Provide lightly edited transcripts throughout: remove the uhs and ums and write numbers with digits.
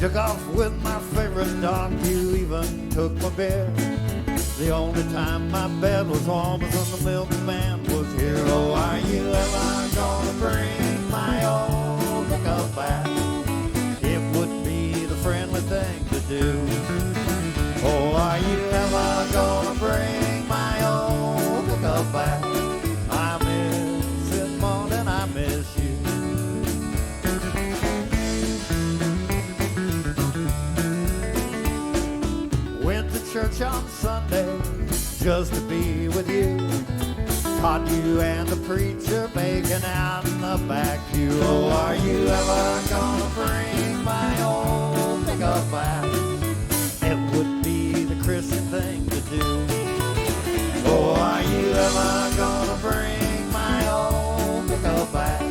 Took off with my favorite dog, you even took my bed. The only time my bed was warm was when the milkman was here. Oh, are you ever gonna bring my old pickup back? It would be the friendly thing to do. Oh, are you ever gonna bring my old pickup back? I miss it more than I miss you. Went to church on Sunday just to be with you. Caught you and the preacher making out in the back pew. Oh, are you ever gonna bring my old pickup back? It would be the Christian thing to do. Oh, are you ever gonna bring my old pickup back?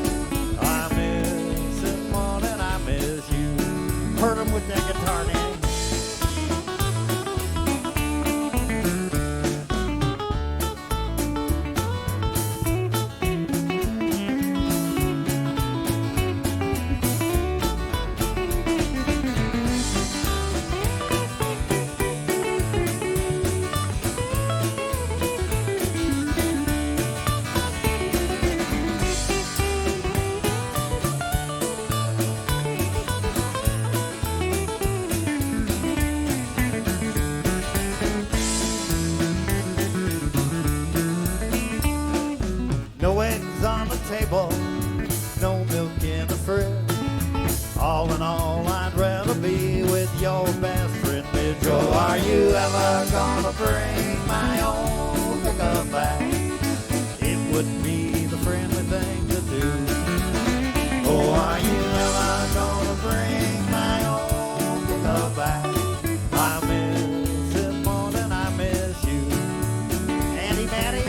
I miss it more than I miss you. Heard him with that guitar, Nanny. No milk in the fridge. All in all, I'd rather be with your best friend, Midge. Oh, are you ever gonna bring my old pickup back? It would be the friendly thing to do. Oh, are you ever gonna bring my old pickup back? I miss it more than I miss you. Andy Matty,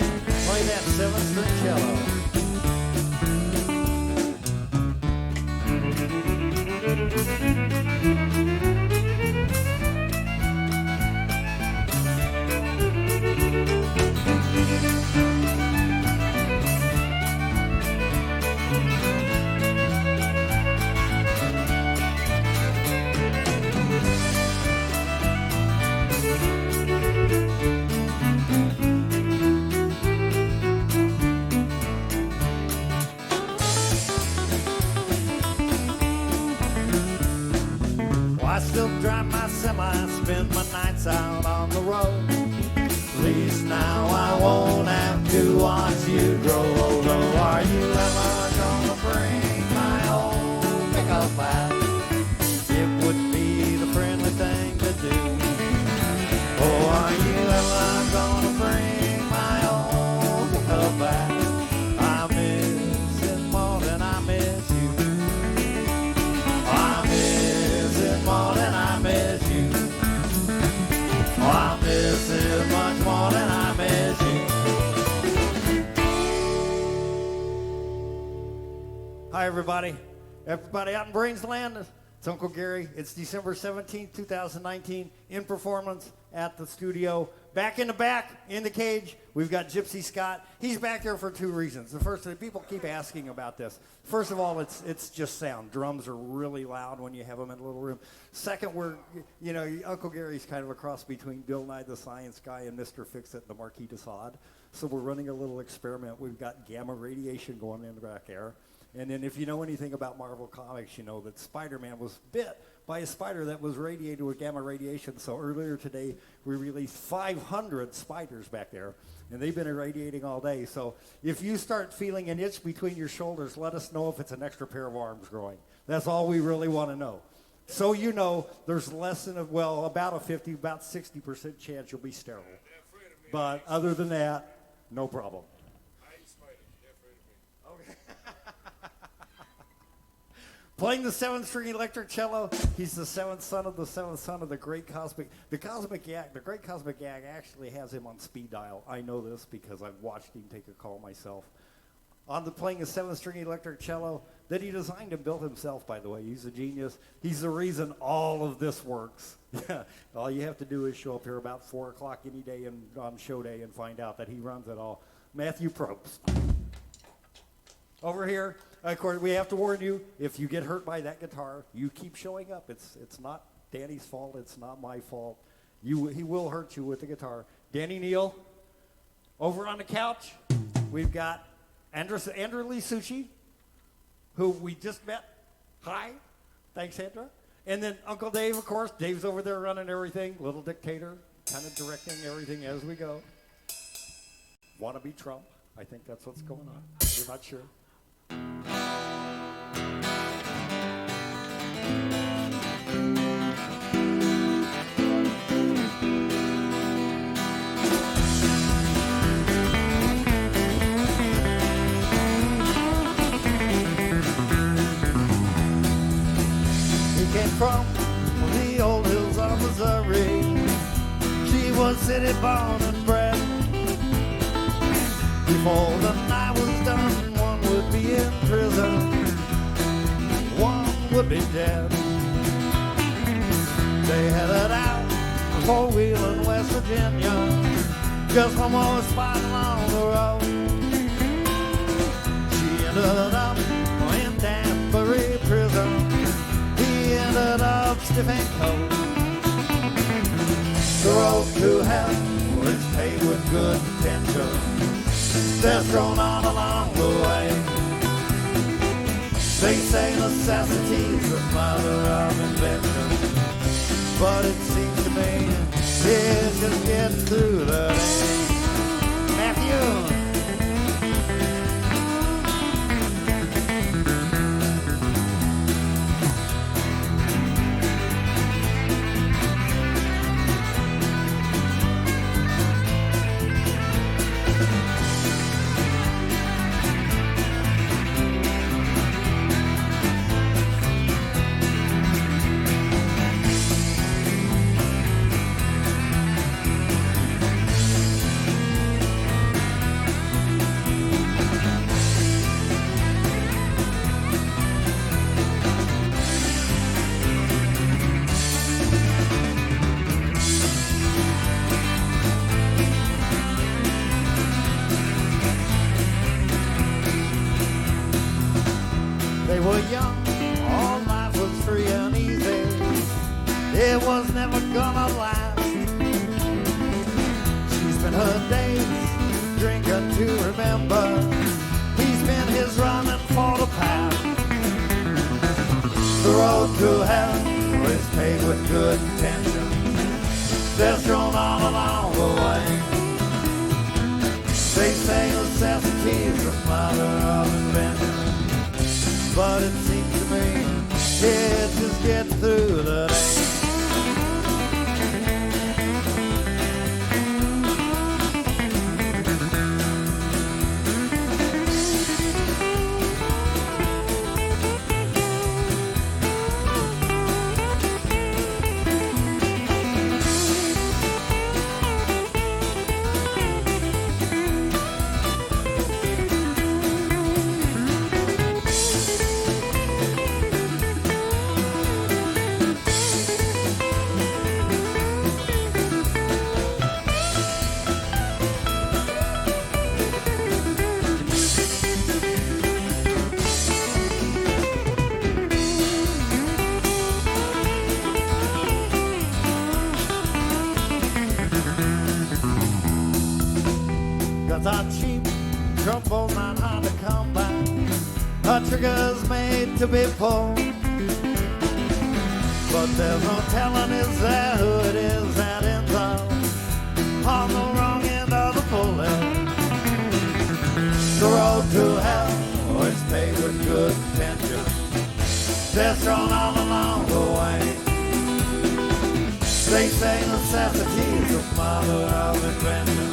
play that 7-string cello. I still drive my semi, spend my nights out on the road. At least now I won't have to watch you grow old. Oh, are you ever gonna bring my old pickup back? It would be the friendly thing to do. Oh, are you ever gonna bring my old pickup back? I miss it more than I miss you. I miss it more than I miss you. Oh, I miss it much more than I miss you. Hi, everybody. Everybody out in Brainsland. It's Uncle Gary. It's December 17th, 2019, in performance at the studio. Back in the back, in the cage, we've got Gypsy Scott. He's back there for two reasons. The first, people keep asking about this. First of all, it's just sound. Drums are really loud when you have them in a little room. Second, Uncle Gary's kind of a cross between Bill Nye the Science Guy and Mr. Fix-It, the Marquis de Sade. So we're running a little experiment. We've got gamma radiation going in the back there. And then if you know anything about Marvel Comics, you know that Spider-Man was bit by a spider that was radiated with gamma radiation. So earlier today, we released 500 spiders back there, and they've been irradiating all day. So if you start feeling an itch between your shoulders, let us know if it's an extra pair of arms growing. That's all we really want to know. So you know there's less than about 60% chance you'll be sterile. But other than that, no problem. Playing the 7-string electric cello, he's the seventh son of the great cosmic. The great cosmic gag actually has him on speed dial. I know this because I've watched him take a call myself. Playing a 7-string electric cello that he designed and built himself, by the way. He's a genius. He's the reason all of this works. All you have to do is show up here about 4 o'clock any day on show day and find out that he runs it all. Matthew Probst. Over here, of course, we have to warn you, if you get hurt by that guitar, you keep showing up. It's not Danny's fault. It's not my fault. He will hurt you with the guitar. Danny Neale. Over on the couch, we've got Andra Lee Suchy, who we just met. Hi. Thanks, Andra. And then Uncle Dave, of course. Dave's over there running everything. Little dictator, kind of directing everything as we go. Wanna be Trump. I think that's what's going on. We're not sure. Came from the old hills of Missouri. She was city born and bred. Before the night was done, one would be in prison, one would be dead. They headed out for Wheeling, West Virginia, just one more spot along the road. She ended up in Danbury prison. Ended up stiff and cold. The road to hell is paved with good intentions. They're thrown on along the way. They say necessity's the mother of invention, but it seems to me it's just getting through the day. Matthew. They were young, all life was free and easy. It was never gonna last. She spent her days drinking to remember. He spent his running for the past. The road to hell is paved with good intentions. They're thrown on along the way. They say necessity's the mother of invention, but it seems to me it just gets through the day. Our cheap trouble not hard to come by. Our trigger's made to be pulled, but there's no telling is that who it is that ends up on the wrong end of the bullet. The road to hell is paved with good intentions. They're thrown all along the way. They say necessity's the mother of invention,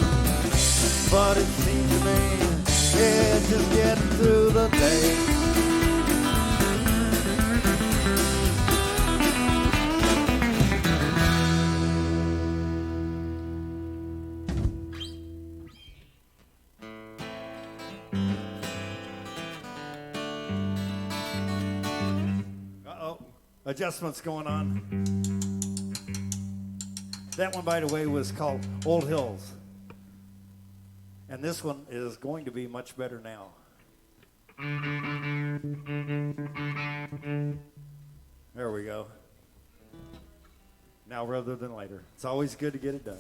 but it seems to me it's just getting through the day. Uh-oh, adjustments going on. That one, by the way, was called Old Hills. And this one is going to be much better now. There we go. Now rather than later. It's always good to get it done.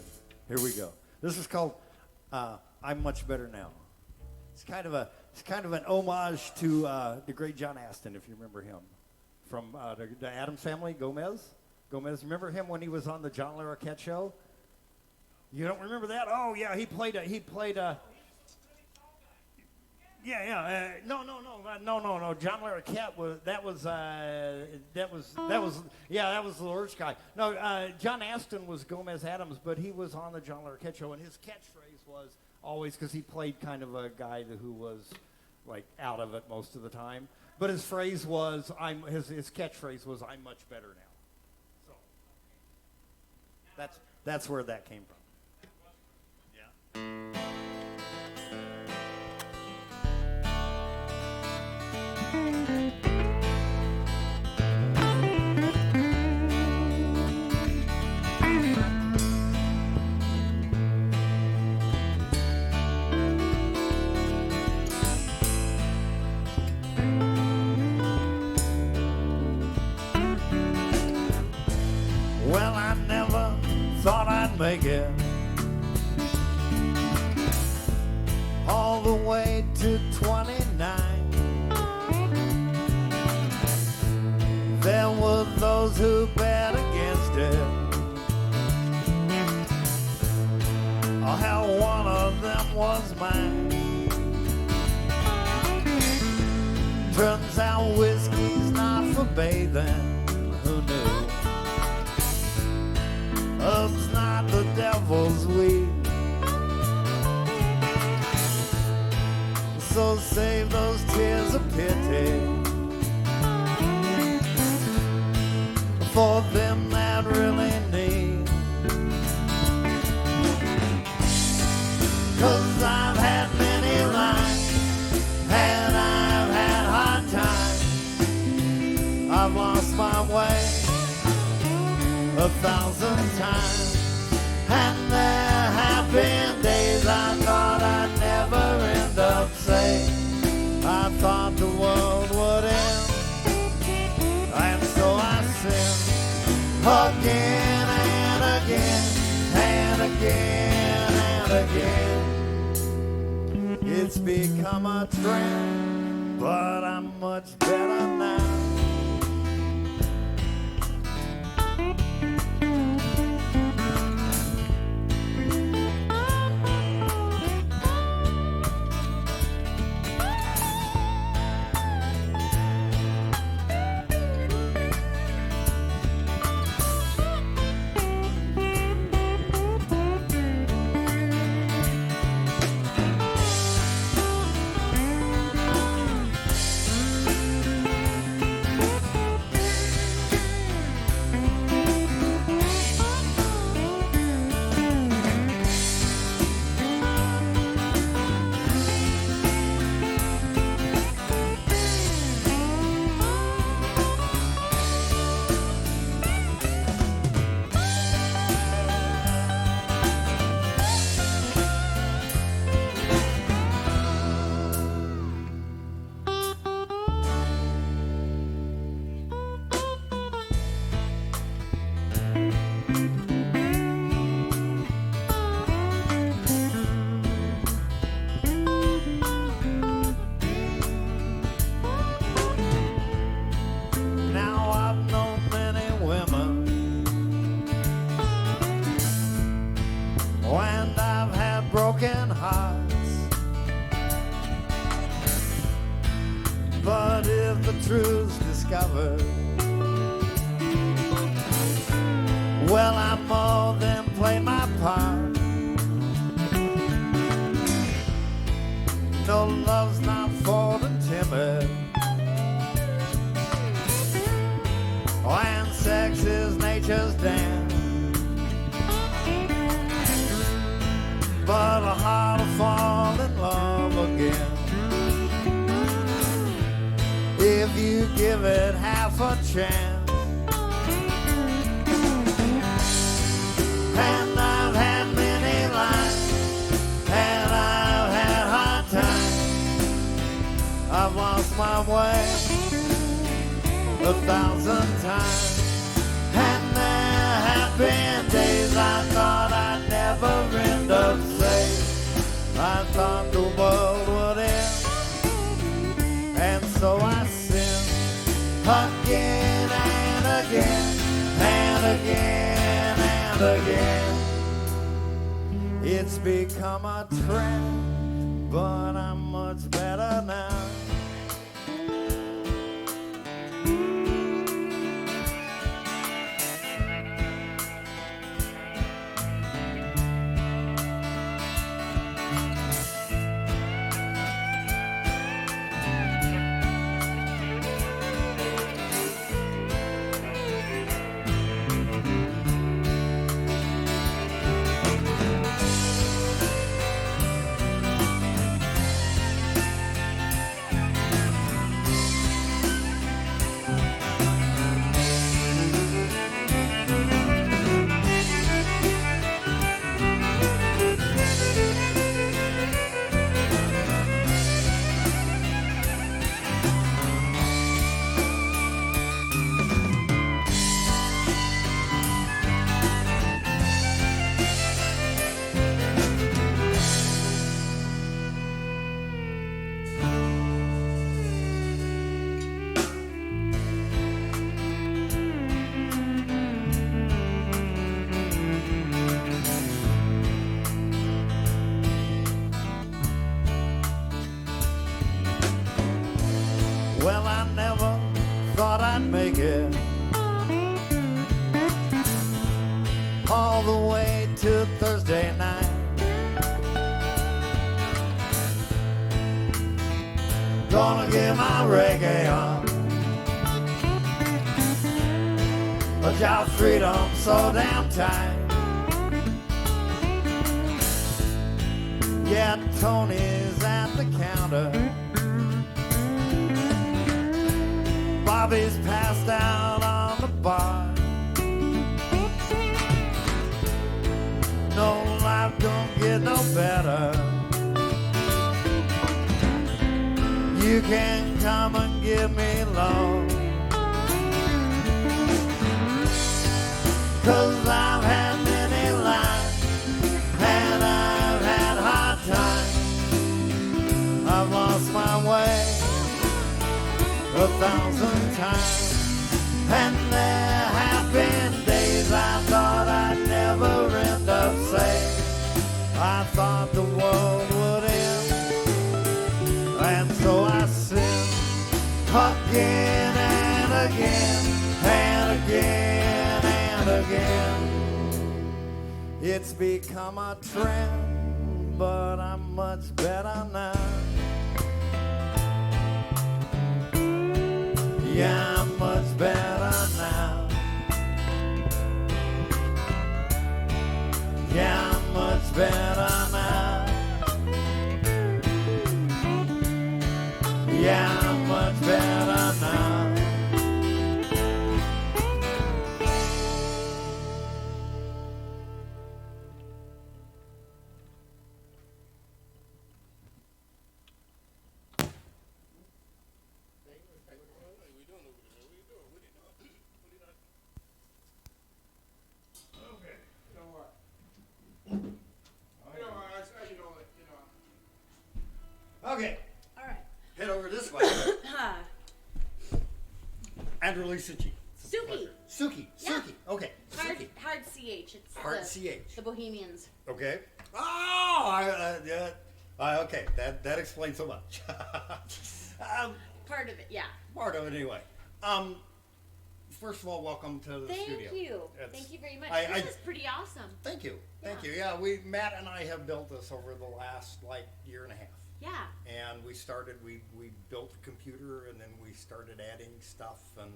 Here we go. This is called I'm Much Better Now. It's kind of an homage to the great John Astin, if you remember him, from the Addams Family. Gomez, remember him when he was on the John Larroquette show? You don't remember that? Oh yeah, he played. No. John Larroquette that was the Lurch guy. No, John Astin was Gomez Addams, but he was on the John Larroquette show, and his catchphrase was always, because he played kind of a guy who was like out of it most of the time. But his phrase was, his catchphrase was, "I'm much better now." So that's where that came from. Yeah. Well, I never thought I'd make it all the way to 29. There were those who bet against it. Oh, how one of them was mine. Turns out whiskey's not for bathing. Who knew? Love's not the devil's weed. So save those tears of pity for them that really need. 'Cause I've had many lives and I've had hard times. I've lost my way 1,000 times, and there have been days I thought I'd never end up safe. I thought the world would end, and so I sinned again and again and again and again. It's become a trend, but I'm much better now. But if the truth's discovered, well, I more than play my part. No, love's not for the timid, and sex is nature's dance. But a heart will fall in love again if you give it half a chance. And I've had many lives, and I've had hard times. I've I've lost my way 1,000 times. And there have been days I thought I'd never end up safe. I thought the world would end, and so I sinned again and again and again and again. It's become a trend, but I'm much better now. Well, I never thought I'd make it all the way to Thursday night. Gonna get my reggae on, but y'all freedom so damn tight. Yeah, Tony's at the counter, Bobby's passed out on the bar. No, life don't get no better. You can come and give me love, 'cause I've had many lives and I've had hard times. I've lost my way 1,000 times, and there have been days I thought I'd never end up safe. I thought the world would end, and so I sinned again and again and again and again. It's become a trend, but I'm much better now. Yeah, I'm much better now. Yeah, I'm much better now. Yeah, I'm much better now. Okay. All right. Head over this way. Andra Lee Suchy. Suki. Suki. Yeah. Suki. Okay. Suki. Hard CH. It's Hard the, CH. The Bohemians. Okay. Oh, okay. That explains so much. Part of it, yeah. Part of it, anyway. First of all, welcome to the studio. Thank you. Thank you very much. This is pretty awesome. Thank you. Thank Yeah. you. Yeah, Matt and I have built this over the last year and a half. Yeah. And we started. We built a computer, and then we started adding stuff, and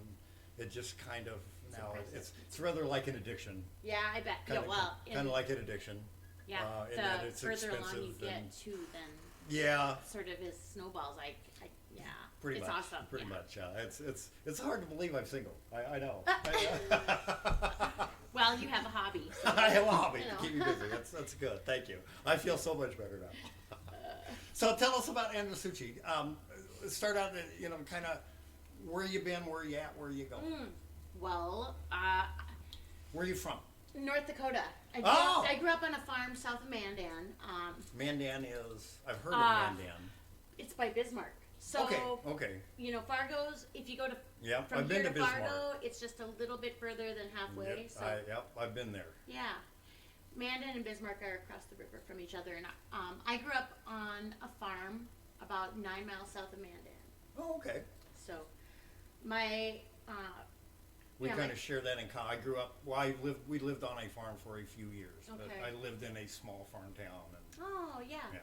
it just kind of now impressive. it's rather like an addiction. Yeah, I bet. Kind Yeah, of like an addiction. yeah. in that it's Further along you expensive get and- to, then Yeah, sort of is snowballs. Yeah. pretty it's much. awesome. Pretty yeah. much. It's hard to believe I'm single. I know. Well, you have a hobby. So, I have a hobby you to know. keep me busy. That's good. Thank you. I feel so much better now. So tell us about Andra Suchy. start out, kind of where you been, where you at, where you going. Well, Where are you from? North Dakota. I grew up on a farm south of Mandan. Mandan is, I've heard of Mandan. It's by Bismarck. So, okay. Fargo's, if you go to from I've here been to to Bismarck. Fargo, it's just a little bit further than halfway. I've been there. Yeah. Mandan and Bismarck are across the river from each other. And I grew up on a farm about 9 miles south of Mandan. Oh, okay. So, my... we kind of share that in common. I grew up, we lived on a farm for a few years, but I lived in a small farm town. And, oh, yeah. Yeah.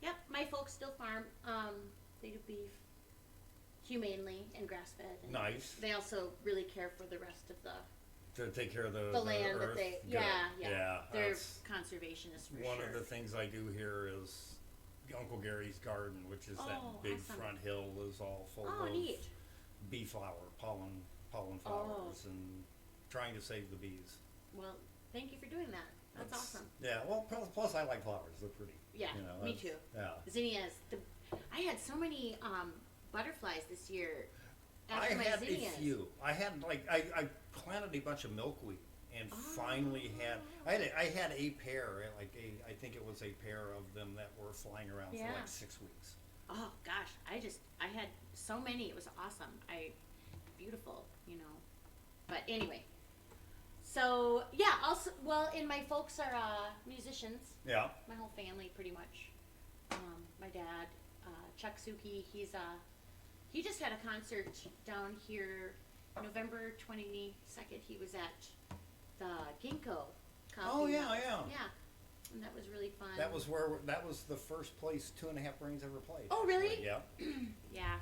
Yep, my folks still farm. They do beef humanely and grass-fed. And nice. They also really care for the rest of to take care of the land earth. that they, Good. yeah. They're conservationists for one sure. of the things I do here is Uncle Gary's garden, which is that big front hill is all full of neat. bee flower, pollen flowers, and trying to save the bees. Well, thank you for doing that. That's awesome. Yeah, well, plus I like flowers. They're pretty. Yeah, me too. Yeah. Zinnias. I had so many butterflies this year. I After my had zinnias. a few. I had I planted a bunch of milkweed and finally I had a pair, I think it was a pair of them that were flying around for like 6 weeks. Oh gosh, I had so many. It was awesome. Beautiful, But anyway, so yeah. Also, and my folks are musicians. Yeah. My whole family, pretty much. My dad, Chuck Suchy, he just had a concert down here, November 22nd. He was at the Ginkgo Coffee. Oh yeah, House. yeah. Yeah, and that was really fun. That was the first place 2.5 Brains ever played. Oh really? Yeah. Yeah,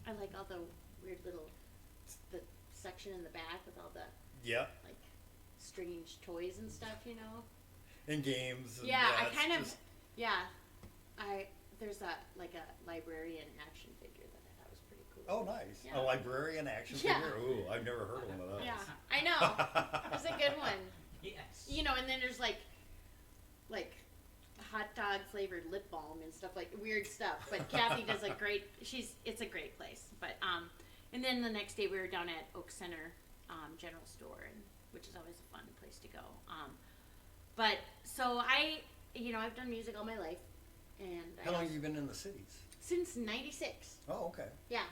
I like all the weird little the section in the back with all the like strange toys and stuff, And games. And there's a librarian action figure that I thought was pretty cool. Oh, nice. Yeah. A librarian action figure? Ooh, I've never heard of one of those. Yeah, I know. It's a good one. Yes. And then there's like hot dog flavored lip balm and stuff, like weird stuff. But Kathy does it's a great place. But and then the next day we were down at Oak Center General Store, which is always a fun place to go. But so I've done music all my life. And How long have you been in the cities? Since '96. Oh, okay. Yeah,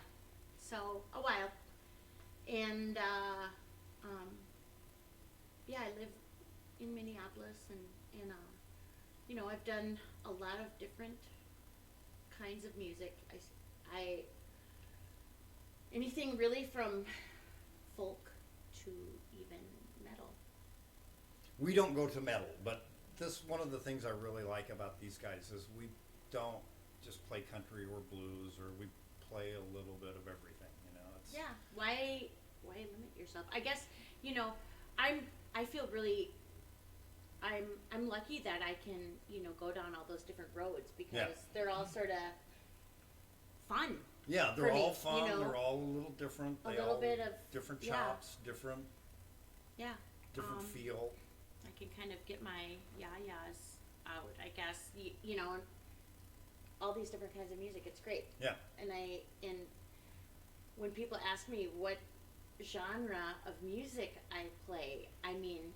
so a while. And I live in Minneapolis, and I've done a lot of different kinds of music. I anything really from folk to even metal. We don't go to metal, but one of the things I really like about these guys is we don't just play country or blues, or we play a little bit of everything. Yeah. Why limit yourself? I guess I feel really. I'm lucky that I can go down all those different roads because they're all sort of fun. Yeah, they're all me, fun. They're all a little different. A little bit of different chops, different feel. I can kind of get my yayas out, I guess. All these different kinds of music. It's great. Yeah. And when people ask me what genre of music I play, I mean,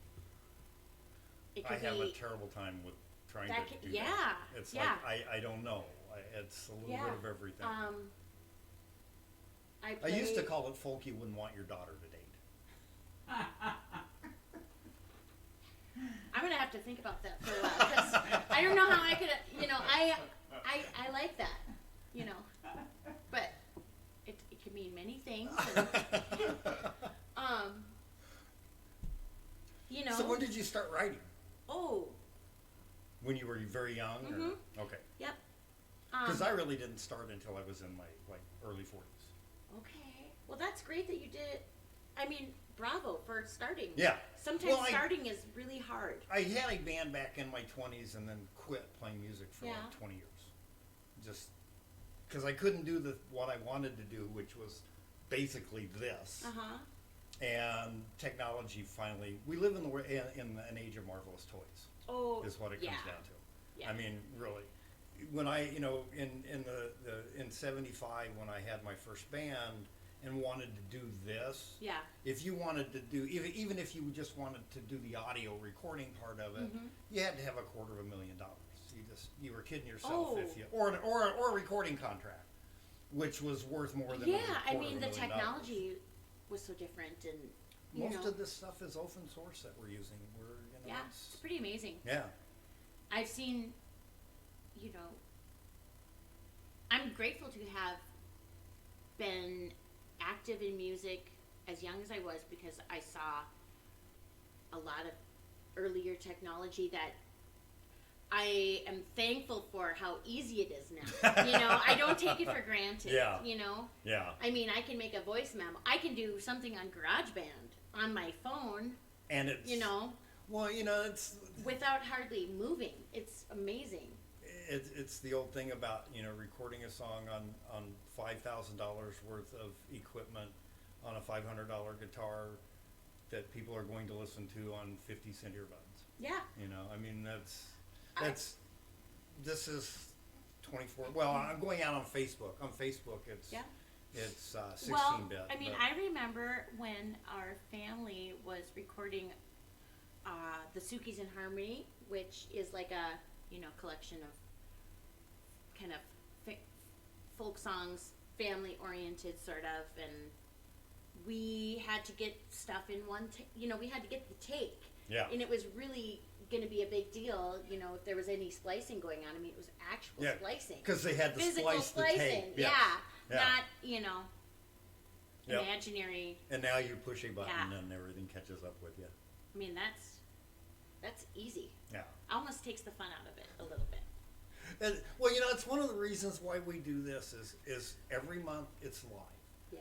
it could I have a terrible time with trying to do that. Yeah. It's like I don't know. It's a little bit of everything. I used to call it folk you wouldn't want your daughter to date. I'm gonna have to think about that for a while because I don't know how I could. I like that. But it could mean many things. And, So when did you start writing? Oh. When you were very young? Mm-hmm. Or? Okay. Yep. Because I really didn't start until I was in my early 40s. Okay. Well, that's great that you did it. I mean, bravo for starting. Yeah. Sometimes starting is really hard. I had a band back in my 20s and then quit playing music for 20 years. Just because I couldn't do what I wanted to do, which was basically this. Uh-huh. And technology finally, we live in an age of marvelous toys. Oh, is what it comes down to. Yeah. I mean, really. when I, in '75 when I had my first band and wanted to do this, Yeah. if you wanted to do, even if you just wanted to do the audio recording part of it, you had to have $250,000. You were kidding yourself if you, or a recording contract, which was worth more than Yeah, a I $250,000. mean, the technology was so different, and Most of this stuff is open source that we're using. Yeah, it's pretty amazing. Yeah. I've seen, I'm grateful to have been active in music as young as I was, because I saw a lot of earlier technology that I am thankful for how easy it is now. I don't take it for granted. Yeah. Yeah. I mean, I can make a voice memo. I can do something on GarageBand on my phone. And it's, well, it's without hardly moving. It's amazing. It's the old thing about, recording a song on $5,000 worth of equipment on a $500 guitar that people are going to listen to on 50-cent earbuds. Yeah. I mean, this is 24. Well, I'm going out on Facebook. On Facebook, it's 16-bit. Well, I mean, I remember when our family was recording the Suchy's in Harmony, which is like a collection of kind of folk songs, family oriented sort of, and we had to get stuff in one. We had to get the take. Yeah. And it was really going to be a big deal, if there was any splicing going on. I mean, it was actual splicing. Because they had to physical splice splicing. the tape. Yeah. Yeah. Not, Yep. imaginary. And now you push a button and everything catches up with you. I mean, that's easy. Yeah. Almost takes the fun out of it a little bit. And, well, it's one of the reasons why we do this is every month it's live. Yeah.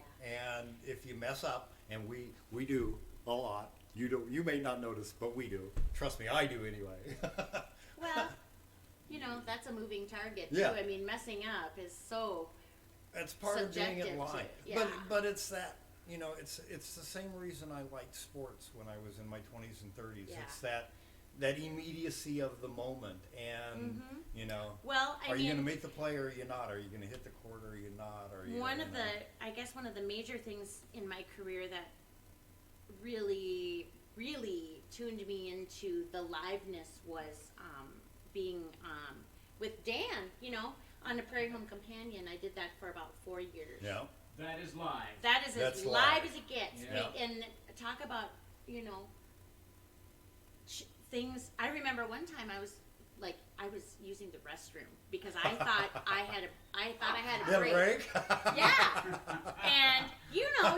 And if you mess up, and we do a lot, you may not notice, but we do. Trust me, I do anyway. Well, that's a moving target too. Yeah. I mean, messing up is so That's part of doing it subjective live. to- yeah. But it's that, it's the same reason I liked sports when I was in my 20s and 30s. Yeah. It's that immediacy of the moment, and Well, are you going to make the play or are you not? Are you going to hit the court or are you not? Are you one of the major things in my career that really, really tuned me into the liveness was being with Dan, on the Prairie Home Companion. I did that for about 4 years. Yeah. That is live. That is That's as live. live as it gets. Yeah. And talk about, things. I remember one time I was using the restroom because I thought I had a break. break? Yeah. And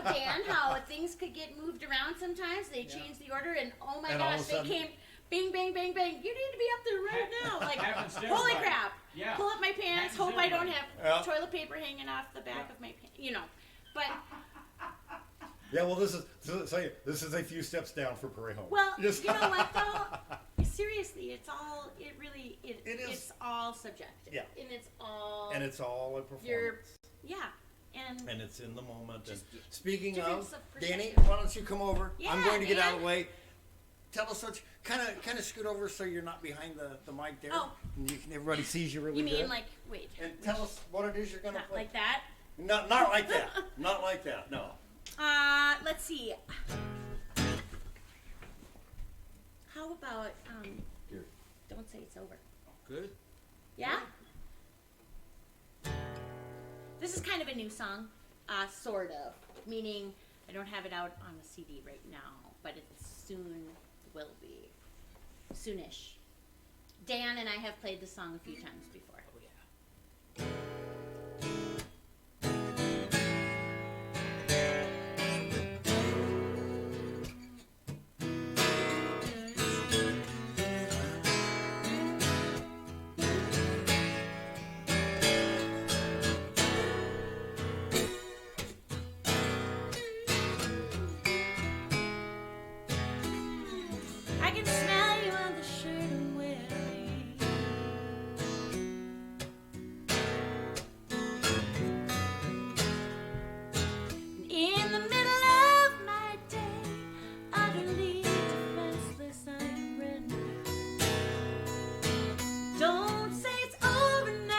Dan, how things could get moved around sometimes. They changed the order, and oh my And all gosh, of a they sudden- came bing, bang, bang, bang. You need to be up there right now. Like, Happens to holy everybody. crap. Yeah. Pull up my pants. Happens Hope to I don't everybody. have Yeah. toilet paper hanging off the back of my pants. But Yeah, well, this is a few steps down for Prairie Home. well, Just- you know what though? Seriously, it's all subjective. Yeah. And it's all and it's all a performance. and it's in the moment. And Just speaking difference of, of Danny, perspective. why don't you come over? I'm Yeah, going to get out man. of the way. Tell us what, kind of scoot over so you're not behind the mic there. Oh. And everybody sees you really you mean good. like wait. And tell us what it is you're going to Not play. like that? Not like that. Not like that. No. Let's see. How about Here. don't say it's over. Good. Yeah? This is kind of a new song, sort of. Meaning I don't have it out on a CD right now, but it soon will be. Soonish. Dan and I have played the song a few times before. Oh, yeah. I can smell you on the shirt I'm wearing. In the middle of my day, utterly defenseless, I'm rendered. Don't say it's over now.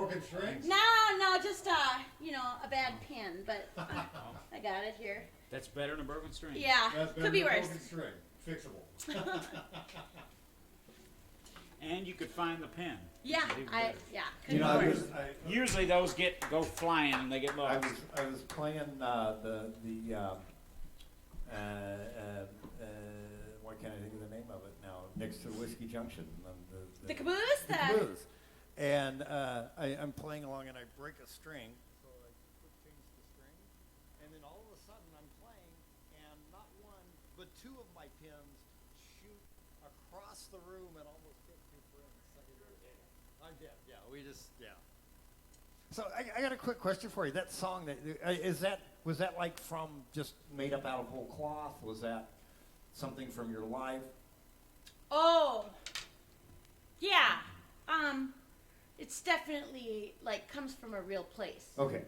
broken strings? No, just a bad pin, but I got it here. That's better than a broken string. Yeah, That's better could be than a worse. broken string. Fixable. And you could find the pin. Yeah, Which is even better. could You know, be worse. Usually those go flying and they get lost. I was playing why can't I think of the name of it now? Next to Whiskey Junction. The caboose? The caboose. And I'm playing along and I break a string. So I change the string. And then all of a sudden I'm playing and not one, but two of my pins shoot across the room and almost hit two friends. I'm dead. Yeah, So I got a quick question for you. That song, was that like from just made up out of whole cloth? Was that something from your life? Oh, yeah. It's definitely comes from a real place. Okay.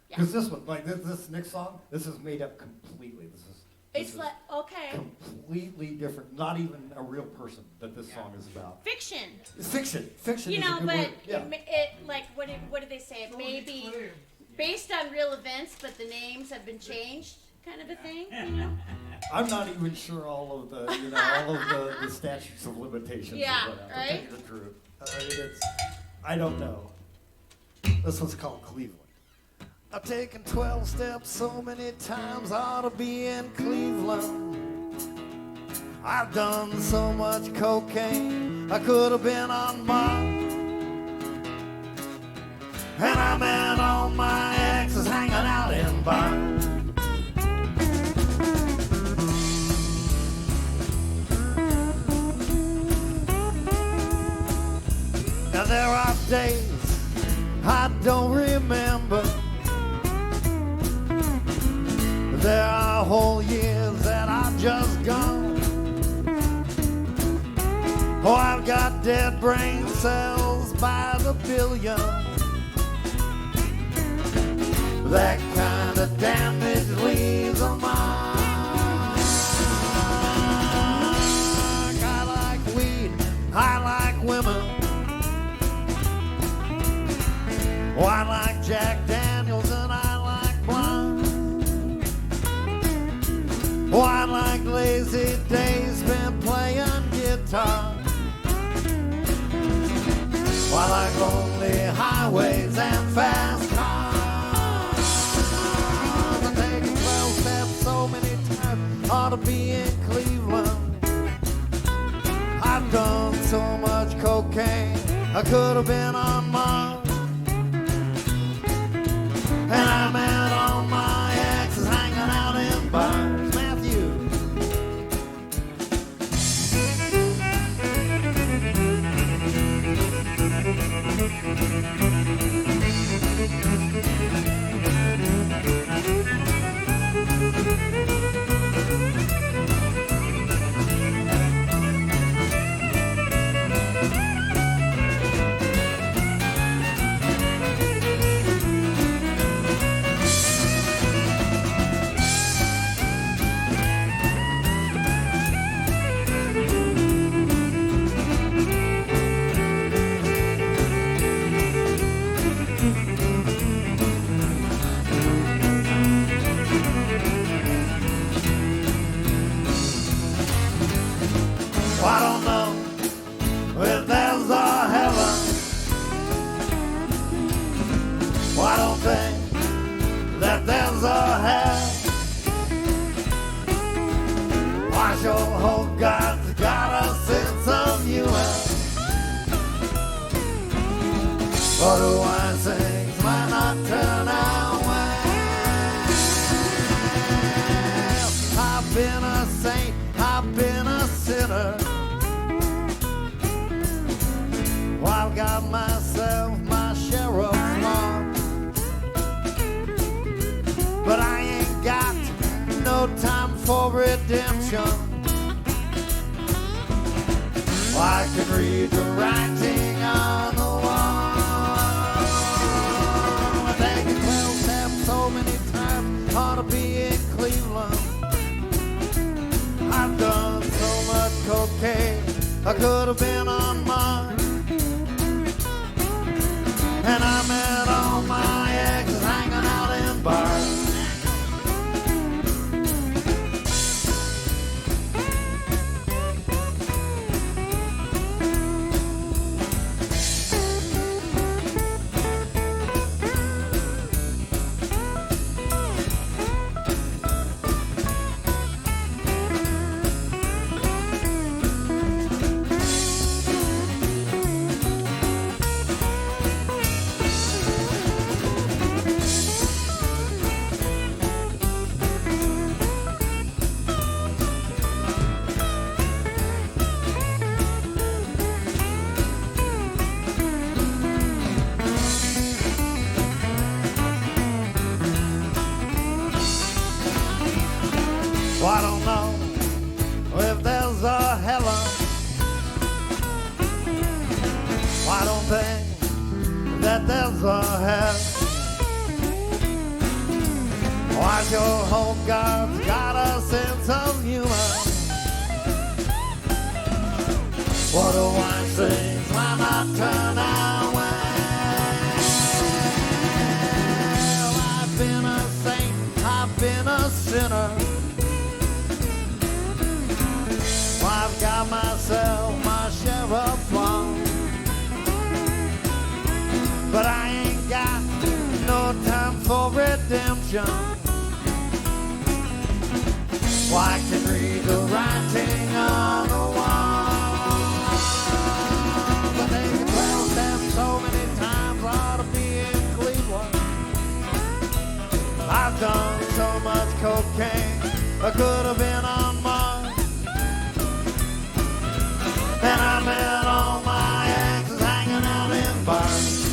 Yeah. Because this one, like this next song, this is made up completely. This is Okay. completely different. Not even a real person that this song is about. Fiction. It's fiction. Fiction You is know, a good but word. Yeah. what did they say? It may be based on real events, but the names have been changed, kind of a thing. You know? I'm not even sure all of the the statutes of limitations. Yeah, of what happened, right? to tell you the truth. I don't know. This one's called Cleveland. I've taken 12 steps so many times, I ought to be in Cleveland. I've done so much cocaine, I could have been on Mars. And I met all my exes hanging out in bars. Now there are days I don't remember. There are whole years that I've just gone. Oh, I've got dead brain cells by the billion. That kind of damage leaves a mark. I like weed, I like women. Oh, I like Jack Daniels and I like blonde. Oh, I like lazy days spent playing guitar. Oh, I like lonely highways and fast cars. I'm taking 12 steps so many times, ought to be in Cleveland. I've done so much cocaine, I could have been on Mars. And I met all my exes hanging out in bars. Matthew. I don't know if there's a heaven. I don't think that there's a hell. I sure hope God's got a sense of humor. But the wise things might not turn out well. I've been a saint, I've been a sinner. Well, I've got myself my share of flaws, but I ain't got no time for redemption. Well, I can read the writing on the wall. I've taken 12 steps so many times, ought to be in Cleveland. I've done so much cocaine, I could have been on Mars. And And I met all my exes hanging out in bars. Well, I don't know if there's a heaven. Well, I don't think that there's a hell. Oh, I sure hope God's got a sense of humor. What do I say when I turn away? I've been a saint, I've been a sinner. I've got myself my share of fun, but I ain't got no time for redemption. Well, I can read the writing on the wall, but they told them so many times I ought to be in Cleveland. I've done so much cocaine, I could have been on Mars. And I met all my exes hanging out in bars.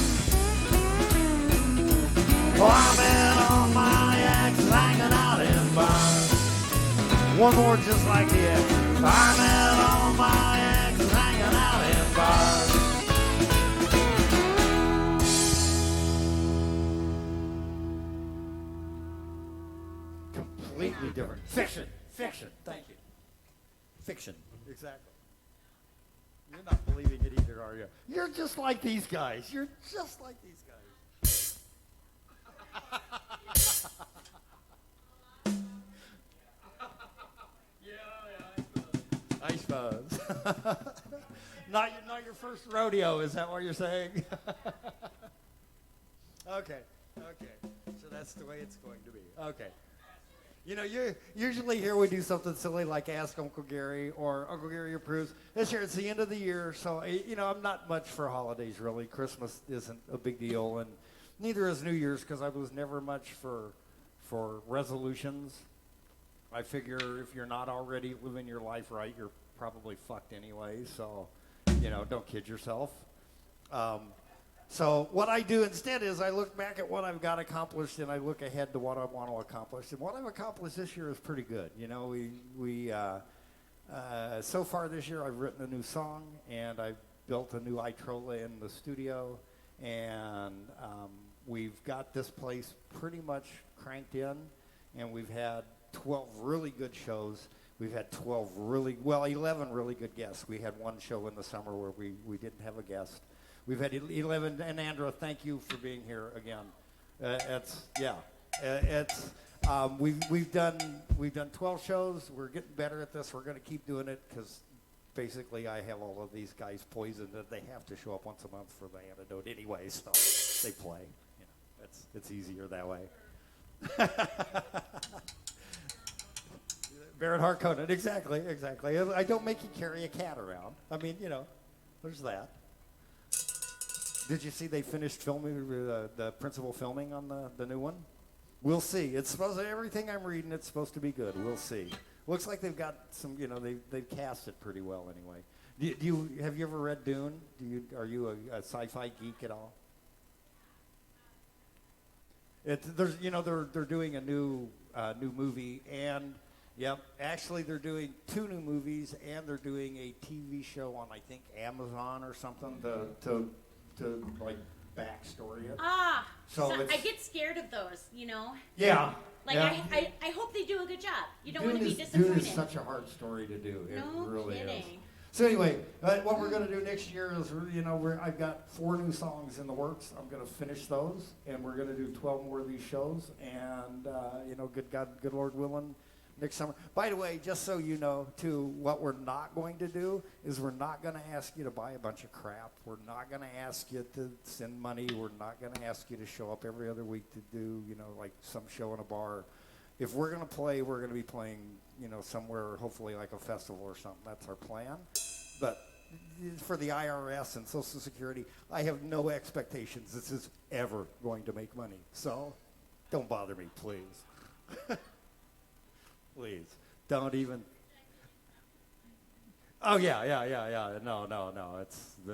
Oh, I met all my exes hanging out in bars. One more just like the exes. I met all my exes hanging out in bars. Completely different. Fiction. Fiction. Thank you. Fiction. Exactly. You're not believing it either, are you? You're just like these guys. You're just like these guys. I suppose. Not your first rodeo, is that what you're saying? Okay. So that's the way it's going to be. Okay. You know, usually here we do something silly like Ask Uncle Gary or Uncle Gary Approves. This year it's the end of the year, so, you know, I'm not much for holidays, really. Christmas isn't a big deal, and neither is New Year's because I was never much for resolutions. I figure if you're not already living your life right, you're probably fucked anyway, so, you know, don't kid yourself. So what I do instead is I look back at what I've got accomplished and I look ahead to what I want to accomplish. And what I've accomplished this year is pretty good. You know, so far this year I've written a new song and I've built a new iTrolla in the studio, and we've got this place pretty much cranked in, and we've had 12 really good shows. We've had 11 really good guests. We had one show in the summer where we didn't have a guest. We've had 11, and Andra, thank you for being here again. We've done 12 shows. We're getting better at this. We're going to keep doing it because basically I have all of these guys poisoned that they have to show up once a month for the antidote anyway, so they play. You know, it's easier that way. Barrett Harkonnen, exactly. I don't make you carry a cat around. I mean, you know, there's that. Did you see they finished filming the principal filming on the new one? We'll see. It's supposed to, everything I'm reading, it's supposed to be good. We'll see. Looks like they've got some, you know, they've cast it pretty well anyway. Have you ever read Dune? Are you a sci-fi geek at all? They're doing a new movie, and actually they're doing 2 new movies, and they're doing a TV show on, I think, Amazon or something to like backstory it. So I get scared of those, you know. Yeah. Like yeah. I hope they do a good job. You don't want to be disappointed. Dune is such a hard story to do. It no really kidding. is. So anyway, what we're going to do next year is, I've got 4 new songs in the works. I'm going to finish those, and we're going to do 12 more of these shows. And good Lord willing, next summer. By the way, just so you know, too, what we're not going to do is we're not going to ask you to buy a bunch of crap. We're not going to ask you to send money. We're not going to ask you to show up every other week to do, like some show in a bar. If we're going to play, we're going to be playing, somewhere, hopefully like a festival or something. That's our plan. But for the IRS and Social Security, I have no expectations this is ever going to make money. So don't bother me, please. Please, don't even. Oh, yeah. No.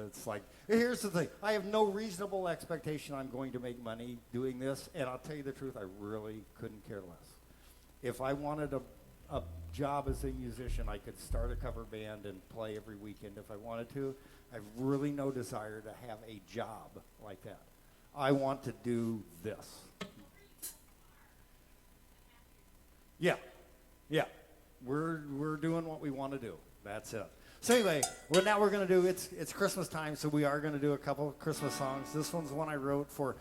It's like, here's the thing. I have no reasonable expectation I'm going to make money doing this. And I'll tell you the truth, I really couldn't care less. If I wanted a job as a musician, I could start a cover band and play every weekend if I wanted to. I've really no desire to have a job like that. I want to do this. Yeah. We're doing what we want to do. That's it. So anyway, now we're going to do, it's Christmas time, so we are going to do a couple of Christmas songs. This one's one I wrote for,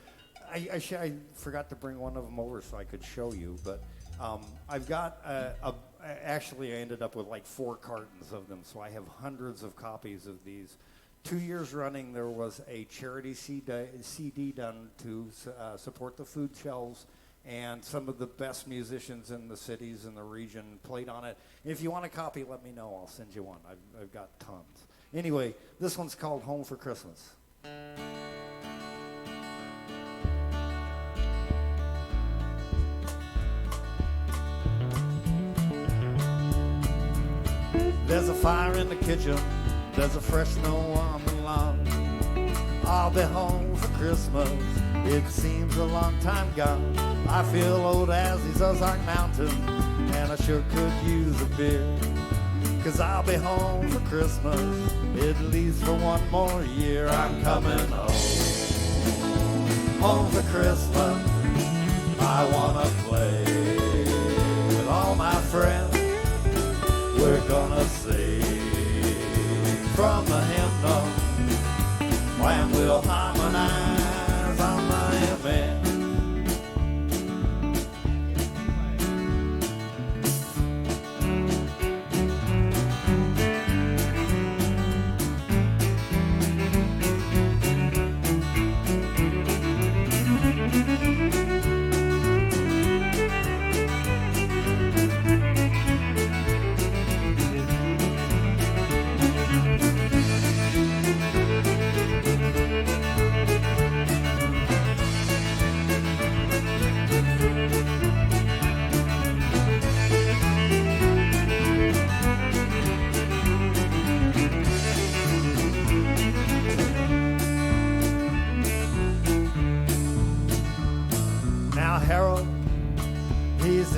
I forgot to bring one of them over so I could show you, but I've got actually I ended up with like 4 cartons of them, so I have hundreds of copies of these. 2 years running, there was a charity CD done to support the food shelves, and some of the best musicians in the cities in the region played on it. If you want a copy, let me know. I'll send you one. I've got tons. Anyway, this one's called Home for Christmas. There's a fire in the kitchen, there's a fresh snow on the lawn. I'll be home for Christmas, it seems a long time gone. I feel old as these Ozark Mountains, and I sure could use a beer. 'Cause I'll be home for Christmas, at least for one more year. I'm coming home for Christmas. I wanna play with all my friends. We're gonna sing from the hymnal, and we'll harmonize on the amen.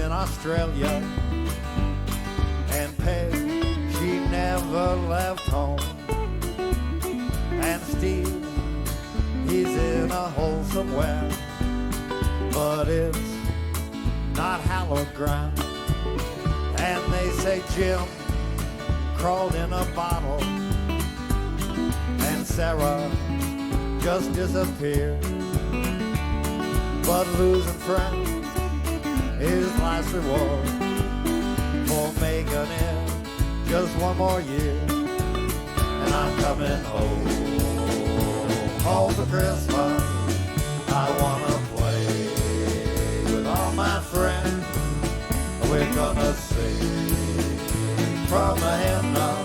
Australia, and Peg, she never left home, and Steve, he's in a hole somewhere, but it's not hallowed ground. And they say Jim crawled in a bottle, and Sarah just disappeared. But losing friends is life's reward for making it just one more year. And I'm coming home for Christmas. I wanna play with all my friends. We're gonna sing from the hymnal,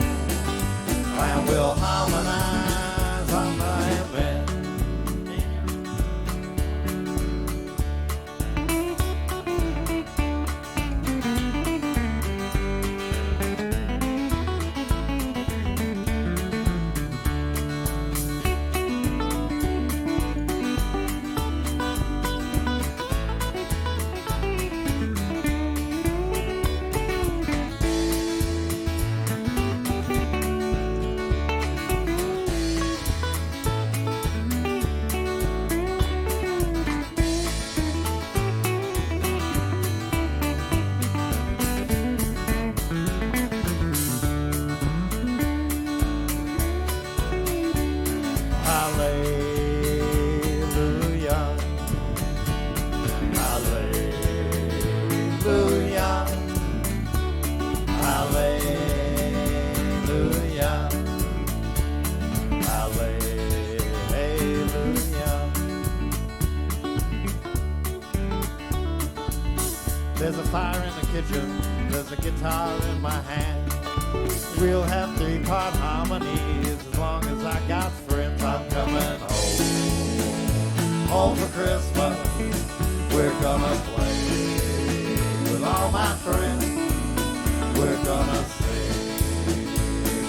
and we'll harmonize on the amen. fire in the kitchen, there's a guitar in my hand. We'll have 3-part harmonies as long as I got friends. I'm coming home for Christmas. We're gonna play with all my friends. We're gonna sing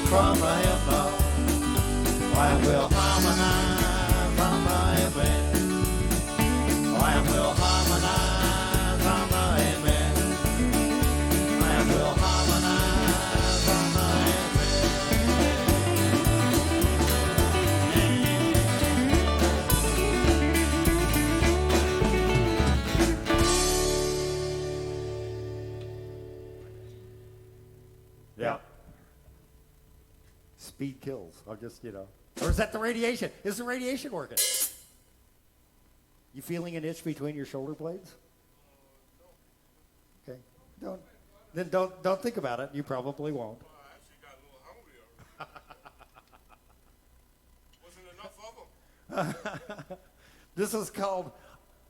from the hymnal while we'll harmonize on the amen. While we'll harmonize on the amen. While we'll harmonize on the Yeah. Speed kills. I'll just, Or is that the radiation? Is the radiation working? You feeling an itch between your shoulder blades? Okay. Don't think about it. You probably won't. Well, I actually got a little hungry. Wasn't enough of them. This is called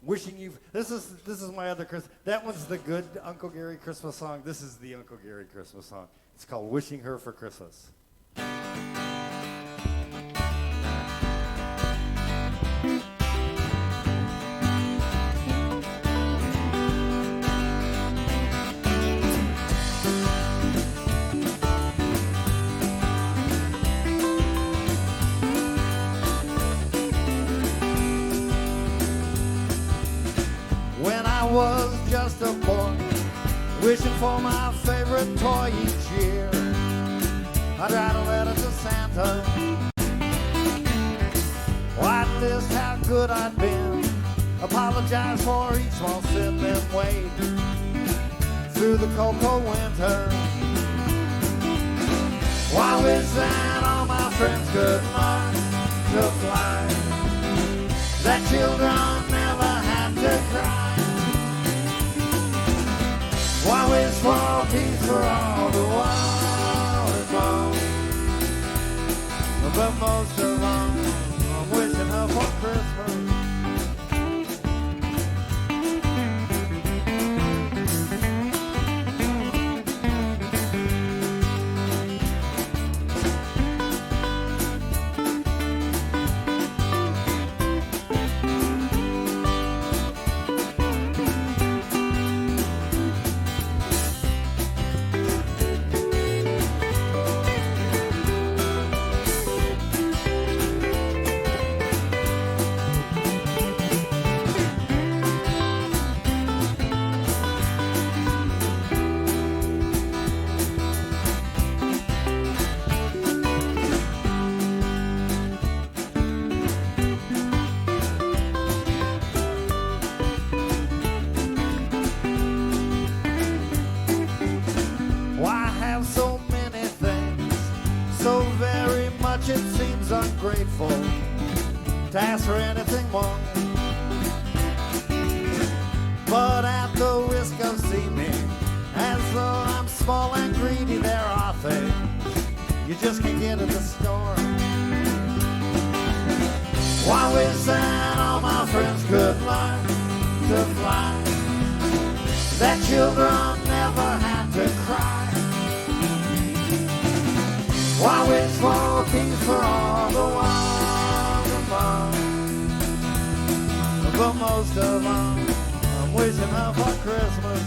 Wishing You. This is my other Christmas. That one's the good Uncle Gary Christmas song. This is the Uncle Gary Christmas song. It's called Wishing Her for Christmas. When I was just a boy, wishing for my favorite toy each year, I'd write a letter to Santa. I'd list how good I'd been, apologize for each small sin, then wait through the cold, cold winter. While I wish that all my friends could learn to fly, that children never had to cry. Why wish for peace for all the world involved? But most of all, I'm wishing her for Christmas. It seems ungrateful to ask for anything more, but at the risk of seeming as though I'm small and greedy, there are things you just can't get at the store. Why wish that all my friends could learn to fly, that children never had to cry. Why wish for peace for all the world above? But most of all, I'm wishing her for Christmas.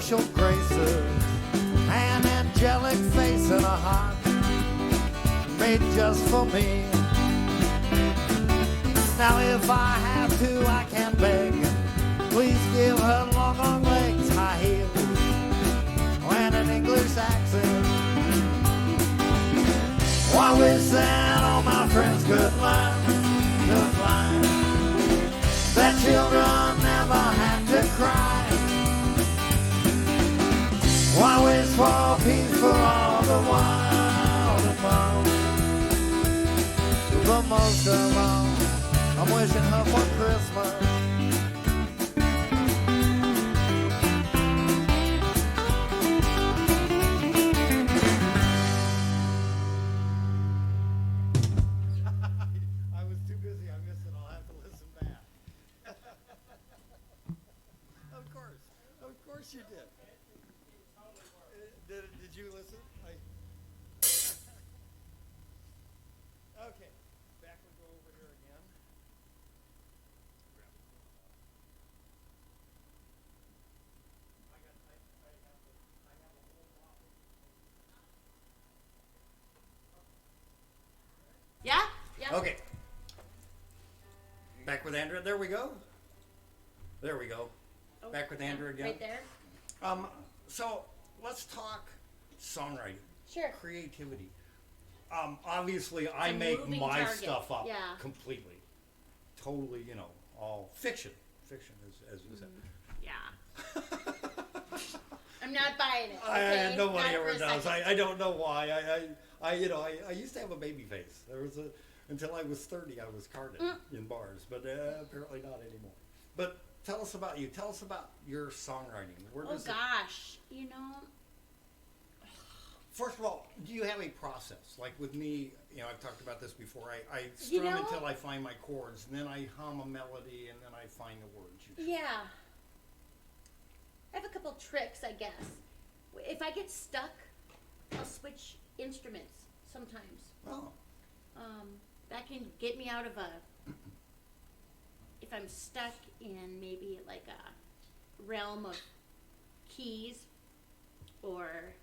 special graces, an angelic face and a heart made just for me. Now if I have to, I can beg, please give her long, long legs, high heels, and an English accent. I wish that all my friends could learn that children never have to cry. I wish for peace for all the world and more. But most of all, I'm wishing her for Christmas. I was too busy. I missed it. I'll have to listen back. Of course you did. Did you listen? Okay, back we go over here again. I have a whole bottle. Yeah? Yeah. Okay. Back with Andra. There we go. There we go. Oh, Back with yeah, Andra again. Right there. So let's talk songwriting, Sure. creativity. Obviously, I a make moving my target. stuff up Yeah. completely, totally. You know, all fiction, as you said. Yeah. I'm not buying it. Okay? Nobody Not for ever a does. second. I don't know why. I used to have a baby face. Until I was 30, I was carded in bars, but apparently not anymore. But tell us about you. Tell us about your songwriting. Where Oh does it, gosh, you know. first of all, do you have a process? Like with me, I've talked about this before. I You strum know- until I find my chords, and then I hum a melody, and then I find the words. usually. Yeah. I have a couple tricks, I guess. If I get stuck, I'll switch instruments sometimes. Oh, That can get me out of if I'm stuck in maybe like a realm of keys or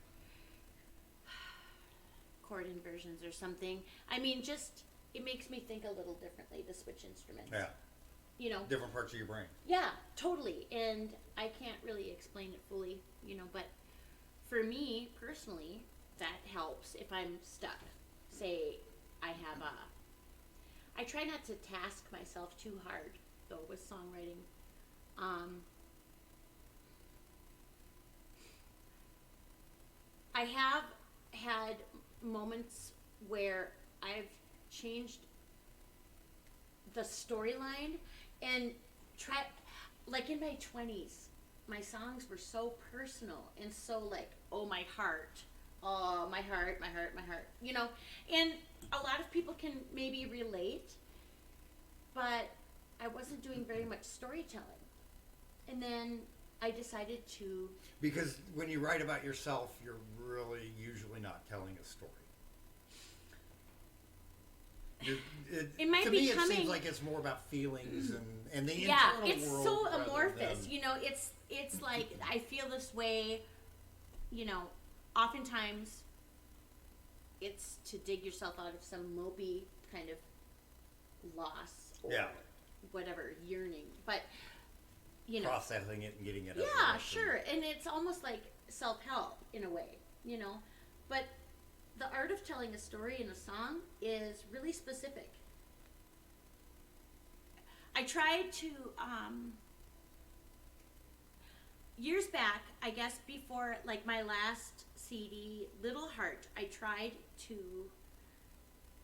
chord inversions or something. I mean, just, it makes me think a little differently to switch instruments. yeah. Different parts of your brain. Yeah, totally. And I can't really explain it fully, but for me personally, that helps if I'm stuck. Say I try not to task myself too hard though with songwriting. I have had moments where I've changed the storyline and like in my 20s, my songs were so personal and so like, oh, my heart, and a lot of people can maybe relate, but I wasn't doing very much storytelling. And then I decided to... Because when you write about yourself, you're really usually not telling a story. It might to be me, it coming- seems like it's more about feelings and the Yeah, internal it's world. so rather amorphous. than- It's like I feel this way. Oftentimes it's to dig yourself out of some mopey kind of loss or Yeah. whatever yearning. But processing it and getting it out. yeah, sure, and it's almost like self-help in a way, But the art of telling a story in a song is really specific. I tried to, years back, I guess before, like my last CD, Little Heart, I tried to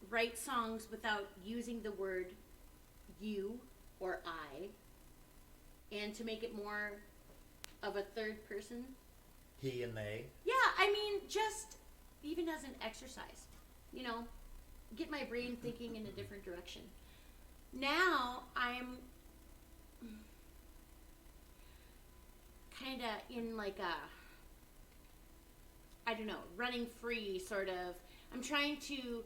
write songs without using the word you or I, and to make it more of a third person. He and they. Yeah, I mean, just even as an exercise, get my brain thinking in a different direction. Now I'm kind of in like running free sort of. I'm trying to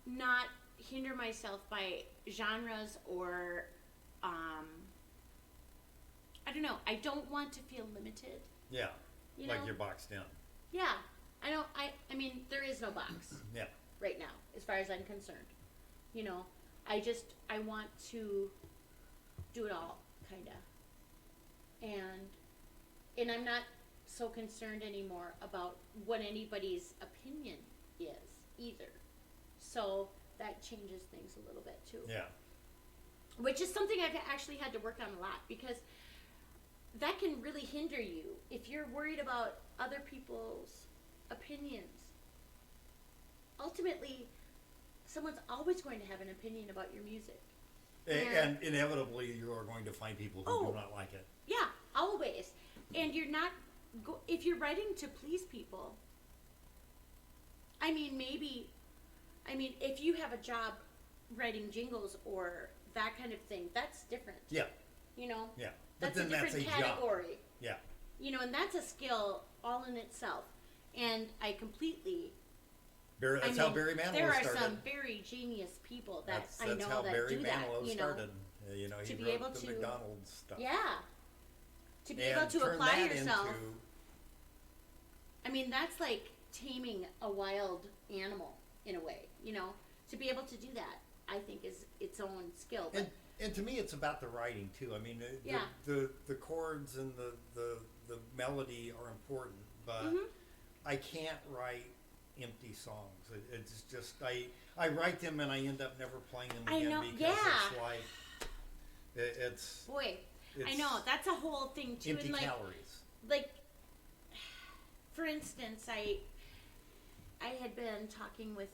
not hinder myself by genres or I don't want to feel limited Yeah. You Like know? you're boxed in. Yeah. I mean, there is no box Yeah. right now, as far as I'm concerned. You know, I want to do it all, kinda. And I'm not so concerned anymore about what anybody's opinion is either. So that changes things a little bit too. Yeah. Which is something I've actually had to work on a lot, because that can really hinder you if you're worried about other people's opinions. Ultimately, someone's always going to have an opinion about your music. And inevitably, you are going to find people who do not like it. Yeah, always. And you're not, if you're writing to please people, I mean, if you have a job writing jingles or that kind of thing, that's different. Yeah. You know? Yeah. But That's a then different that's a category. job. Yeah. You know, and that's a skill all in itself. And I completely. That's how Barry Manilow There are started. some very genius people that That's I know how that Barry do that. Manilow You know, started. You know, he to be wrote able the to- McDonald's stuff. yeah. To be And able to turn apply that yourself. into- I mean, that's like taming a wild animal in a way. You know, to be able to do that, I think is its own skill. But And to me, it's about the writing too. I mean, Yeah. the chords and the melody are important, but Mhm. I can't write empty songs. It's just I write them and I end up never playing them I again know, because yeah. it's like it's boy, I it's know that's a whole thing too. empty And calories. like for instance, I had been talking with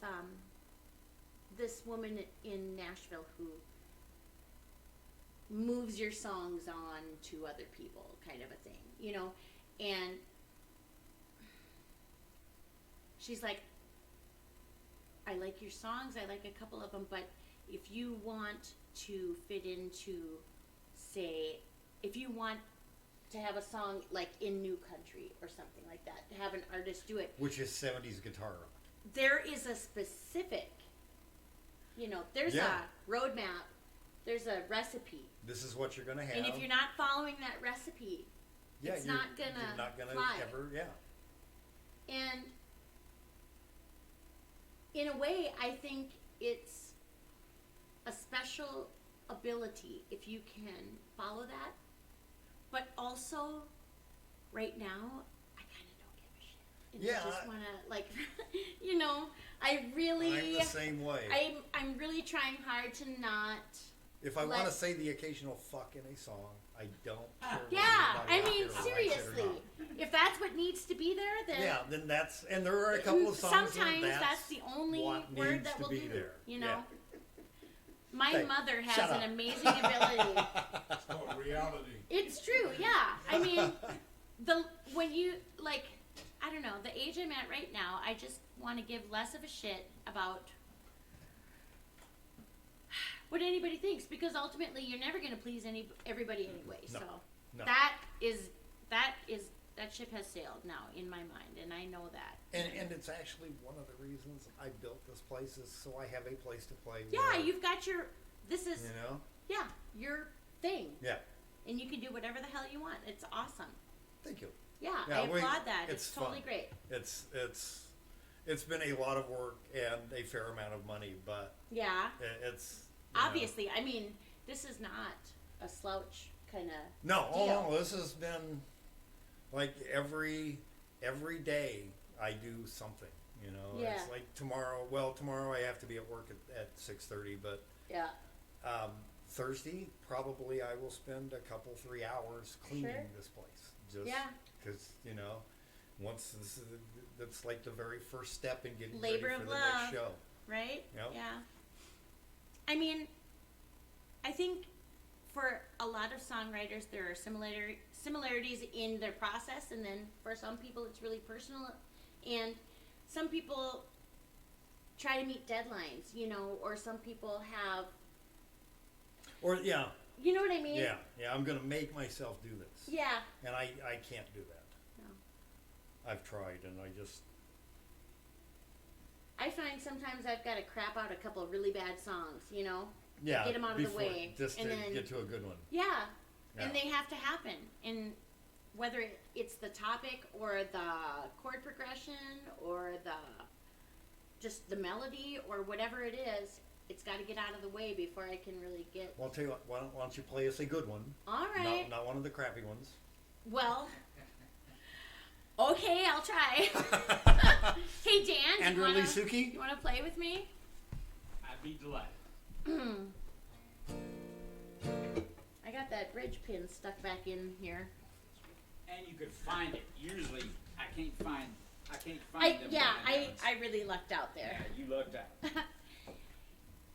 this woman in Nashville who moves your songs on to other people, kind of a thing, you know, and she's like, I like your songs, I like a couple of them, but if you want to fit into, say, if you want to have a song like in New Country or something like that, to have an artist do it, Which is 70s guitar rock. there is a specific, you know, there's Yeah. a roadmap, there's a recipe, This is what you're gonna have. and if you're not following that recipe, yeah, it's you're not gonna not gonna fly. ever. Yeah. And in a way, I think it's a special ability if you can follow that. But also, right now, I kind of don't give a shit. And Yeah, I just want to, like, you know, I really, I'm the same way. I'm really trying hard to not. If I want to let- say the occasional fuck in a song, I don't care. Yeah, whether I anybody mean, out there likes it or seriously, not. if that's what needs to be there, then Yeah, then that's, and there are a couple of songs sometimes where that's the only what word needs that to will be do. there. You know, Yeah. my Hey, mother has shut an up. amazing ability. It's called reality. It's true, yeah. I mean, when you like, I don't know, the age I'm at right now, I just want to give less of a shit about what anybody thinks, because ultimately you're never going to please everybody anyway. No, So no. that ship has sailed now in my mind, and I know that. And it's actually one of the reasons I built this place is so I have a place to play. Yeah, where, you've got this is, You know? yeah, your thing. Yeah. And you can do whatever the hell you want. It's awesome. Thank you. Yeah, Yeah, I applaud that. it's It's totally fun. great. It's been a lot of work and a fair amount of money, but Yeah. it's you know. Obviously, I mean, this is not a slouch kind of. No, deal. this has been like every day I do something. You know, Yeah. it's like tomorrow. Well, tomorrow I have to be at work at 6:30, but Yeah. Thursday probably I will spend a couple 3 hours cleaning Sure. this place. Just Yeah. because once that's like the very first step in getting Labor ready for of the love. next show. Right? Yep. Yeah. I mean, I think for a lot of songwriters, there are similarities in their process, and then for some people, it's really personal, and some people try to meet deadlines, you know, or some people have, Or yeah, you know what I mean? yeah. I'm gonna make myself do this. Yeah. And I can't do that. No. I've tried, and I find sometimes I've got to crap out a couple of really bad songs, you know? yeah, Get 'em out of the before- way, just and to then- get to a good one. Yeah. Yeah. And they have to happen. And whether it's the topic or the chord progression or just the melody or whatever it is, it's got to get out of the way before I can really get. Well, I'll tell you what. Why don't you play us a good one? All right. Not one of the crappy ones. Well. Okay, I'll try. Hey Dan, Andra Lee Suchy. you want to play with me? I'd be delighted. I got that bridge pin stuck back in here. And you could find it. Usually, I can't find them. I really lucked out there. Yeah, you lucked out.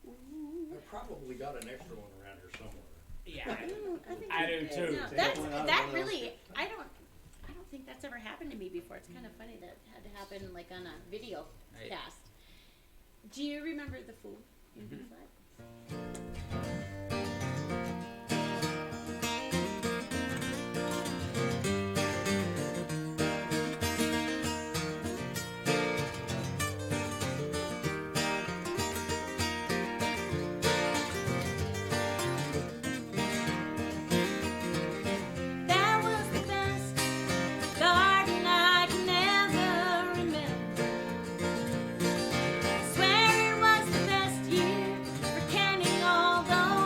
I probably got an extra one around here somewhere. Yeah, think I do too. No, that really, I don't think that's ever happened to me before. It's kind of funny that had to happen like on a video Right. cast. Do you remember the Fool in B flat? That was the best garden I can ever remember. Swear it was the best year for canning all those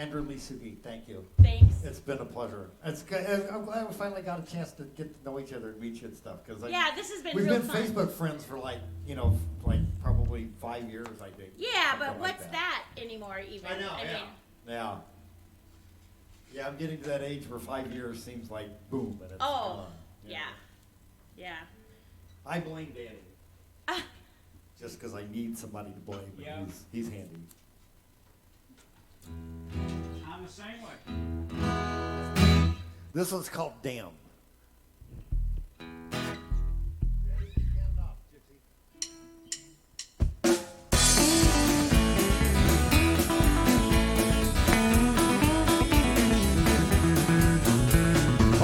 Andra Lee Suchy, thank you. Thanks. It's been a pleasure. It's good. I'm glad we finally got a chance to get to know each other and meet you and stuff. Cause Yeah, this has been we've real been fun. Facebook friends for like probably 5 years, I think. Yeah, Something but like what's that anymore even? I know, mean, Yeah. Yeah, I'm getting to that age where 5 years seems like boom, and it's Oh, gone, you yeah. know. Yeah. I blame Danny. Just because I need somebody to blame, but Yeah. he's handy. I'm the same way. This one's called Damn.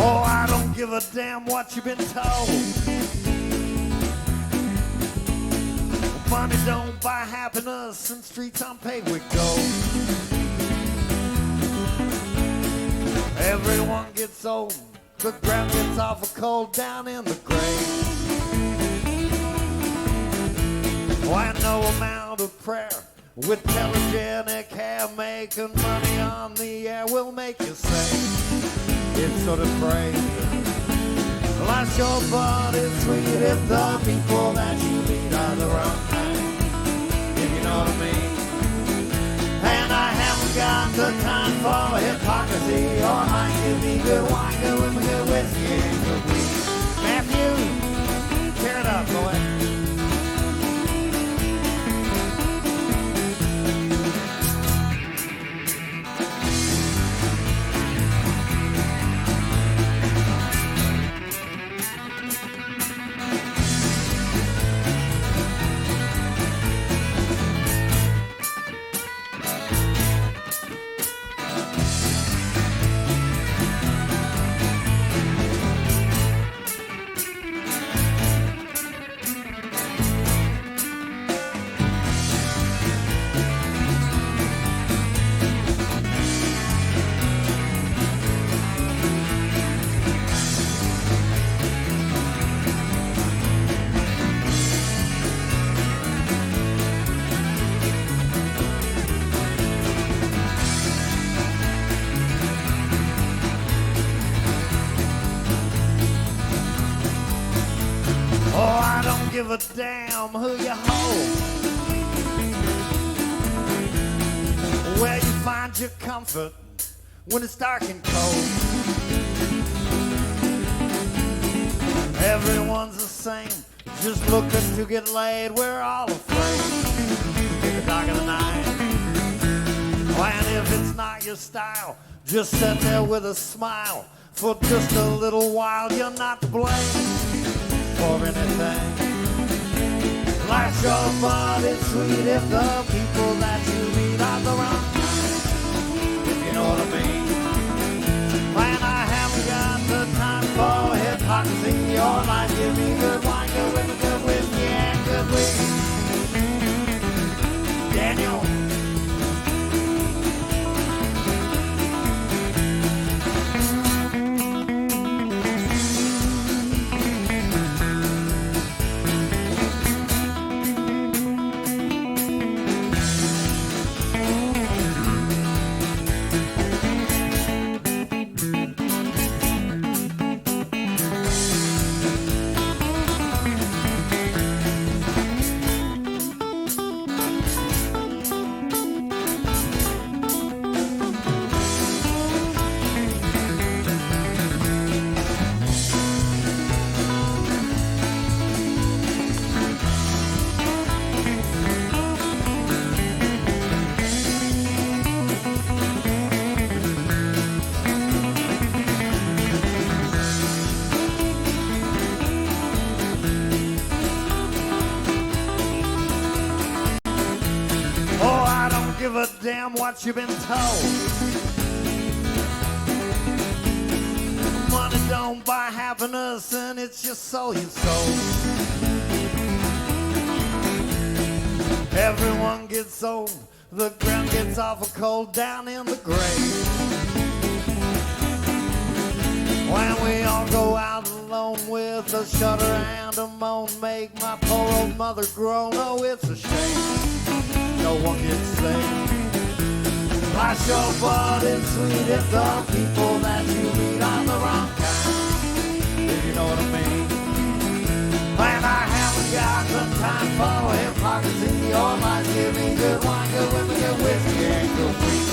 Oh, I don't give a damn what you've been told. Money don't buy happiness, and streets unpaved with gold. Everyone gets old, the ground gets awful cold down in the grave. Why no amount of prayer with telegenic hair making money on the air will make you say it's sort of crazy. Life's short, but it's sweet if the people that you meet are the wrong kind, if you know what I mean. And I haven't got the time for hypocrisy, or I give me good wine, good with me, good whiskey, and good weed. Matthew, tear it up, boy. Oh, I don't give a damn who you hold, where you find your comfort when it's dark and cold. Everyone's the same, just looking to get laid. We're all afraid in the dark of the night. And if it's not your style, just sit there with a smile for just a little while. You're not to blame for anything. Life's short, but it's sweet if the people that you meet are the wrong kind, if you know what I mean. Man, I haven't got the time for hypocrisy. Your life give me good wine, good women, good whiskey, and good weed. Daniel. Give a damn what you've been told. Money don't buy happiness, and it's your soul you sold. Everyone gets old, the ground gets awful cold down in the grave. When we all go out alone with a shudder and a moan, make my poor old mother groan. Oh, it's a shame no one gets saved. Why show bud and sweet if the people that you meet are the wrong kind, if you know what I mean. And I haven't got the time for hypocrisy or lies. Give me good wine, good women, good whiskey, and good weed.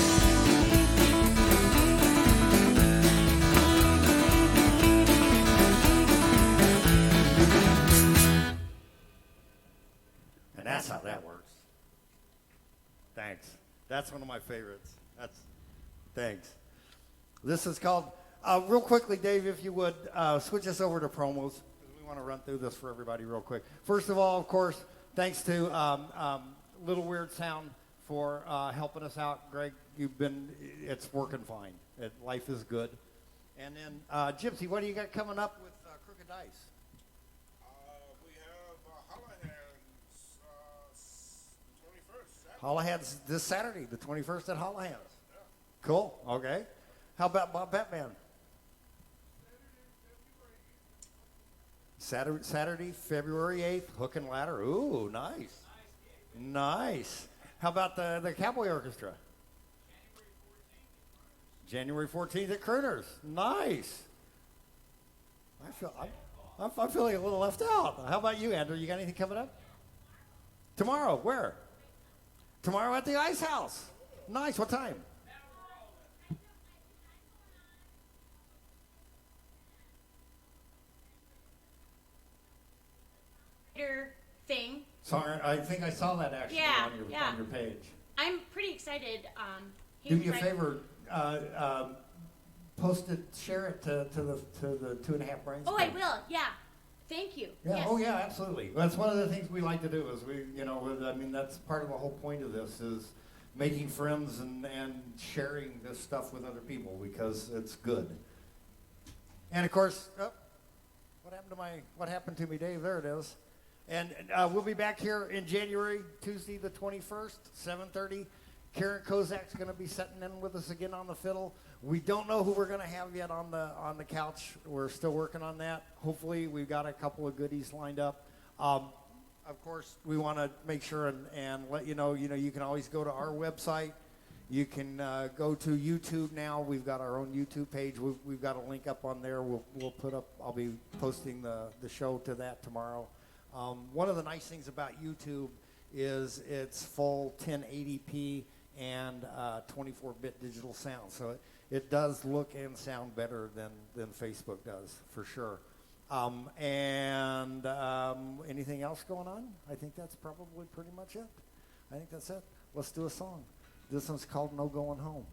And that's how that works. Thanks. That's one of my favorites. Thanks. This is called, real quickly, Dave, if you would, switch us over to promos. We want to run through this for everybody real quick. First of all, of course, thanks to Little Weird Sound for helping us out. Greg, it's working fine. Life is good. And then, Gypsy, what do you got coming up with Crooked Dice? We have Hollahan's 21st. Hollahan's this Saturday, the 21st at Hollahan's. Yeah. Cool. Okay. How about Bob Batman? Saturday, February 8th, Hook and Ladder. Ooh, nice. Nice. How about the Cowboy Orchestra? January 14th at Crooners. Nice. I'm feeling a little left out. How about you, Andrew? You got anything coming up? Tomorrow. Where? Tomorrow at the Ice House. Nice. What time? Thing. Sorry, I think I saw that actually on your page. I'm pretty excited. Do me a favor, post it, share it to the 2.5 Brains. Oh, page. I will. Yeah. Thank you. Yeah. Yes. Oh, yeah. Absolutely. That's one of the things we like to do. Is that's part of the whole point of this is making friends and sharing this stuff with other people because it's good. And of course, what happened to me, Dave? There it is. And we'll be back here in January, Tuesday the 21st, 7:30. Karen Kozak's going to be sitting in with us again on the fiddle. We don't know who we're going to have yet on the couch. We're still working on that. Hopefully, we've got a couple of goodies lined up. Of course, we want to make sure and let you know. You can always go to our website. You can go to YouTube now. We've got our own YouTube page. We've got a link up on there. We'll put up. I'll be posting the show to that tomorrow. One of the nice things about YouTube is it's full 1080p and 24-bit digital sound. So it does look and sound better than Facebook does, for sure. Anything else going on? I think that's probably pretty much it. I think that's it. Let's do a song. This one's called No Going Home.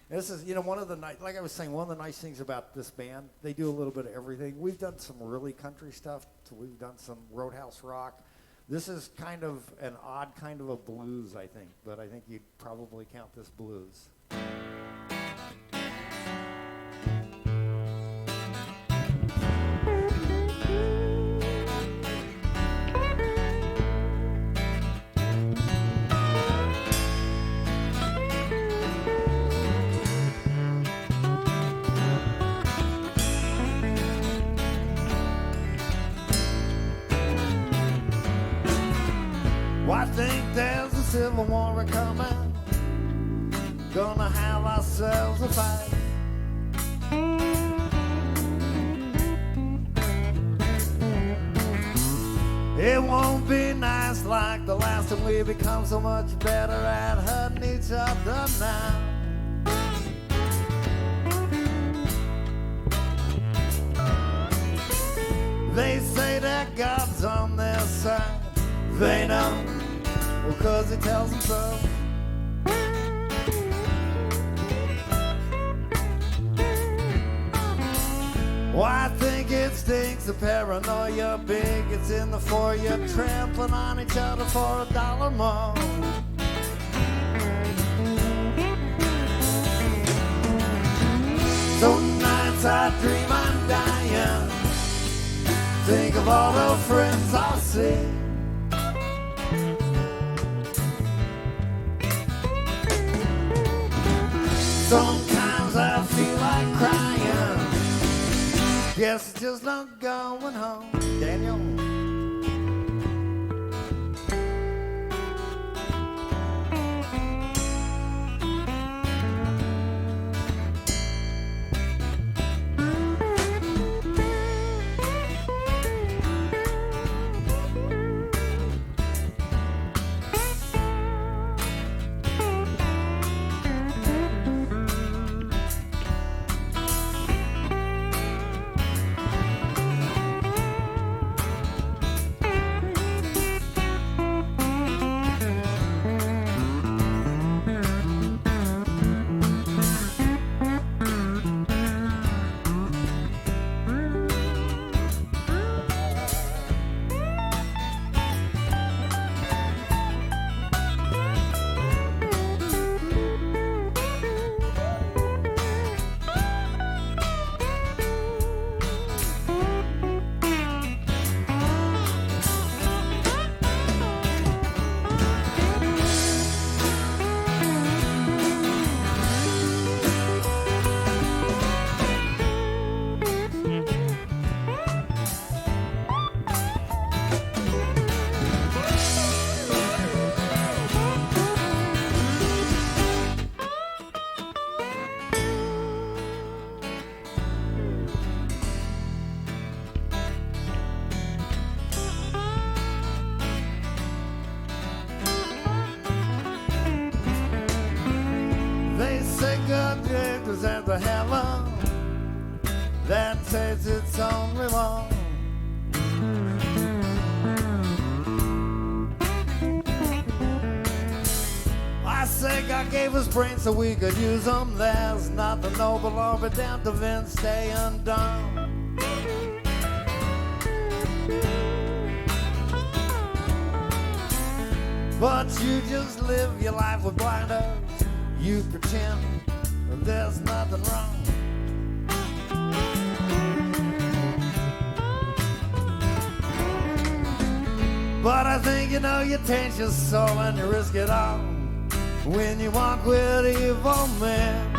This is, one of the like I was saying, one of the nice things about this band, they do a little bit of everything. We've done some really country stuff. So we've done some Roadhouse rock. This is kind of an odd kind of a blues, I think, but I think you'd probably count this blues. I think there's a civil war coming. Gonna have ourselves a fight. It won't be nice like the last time. We become so much better at hurting each other now. They say that God's on their side. They know, well, 'cause he tells them so. Well, I think it stinks, the paranoia big. It's in the foyer, trampling on each other for $1 more. So nights I dream I'm dying. Think of all the friends I'll see. Sometimes I feel like crying. Guess it's just not going home. Daniel. represent the heaven that takes its own reward. I say God gave us brains so we could use them. There's nothing noble or redemptive in staying dumb. But you just live your life with blinders. You pretend that there's nothing wrong. But I think you know you taint your soul and you risk it all when you walk with evil men.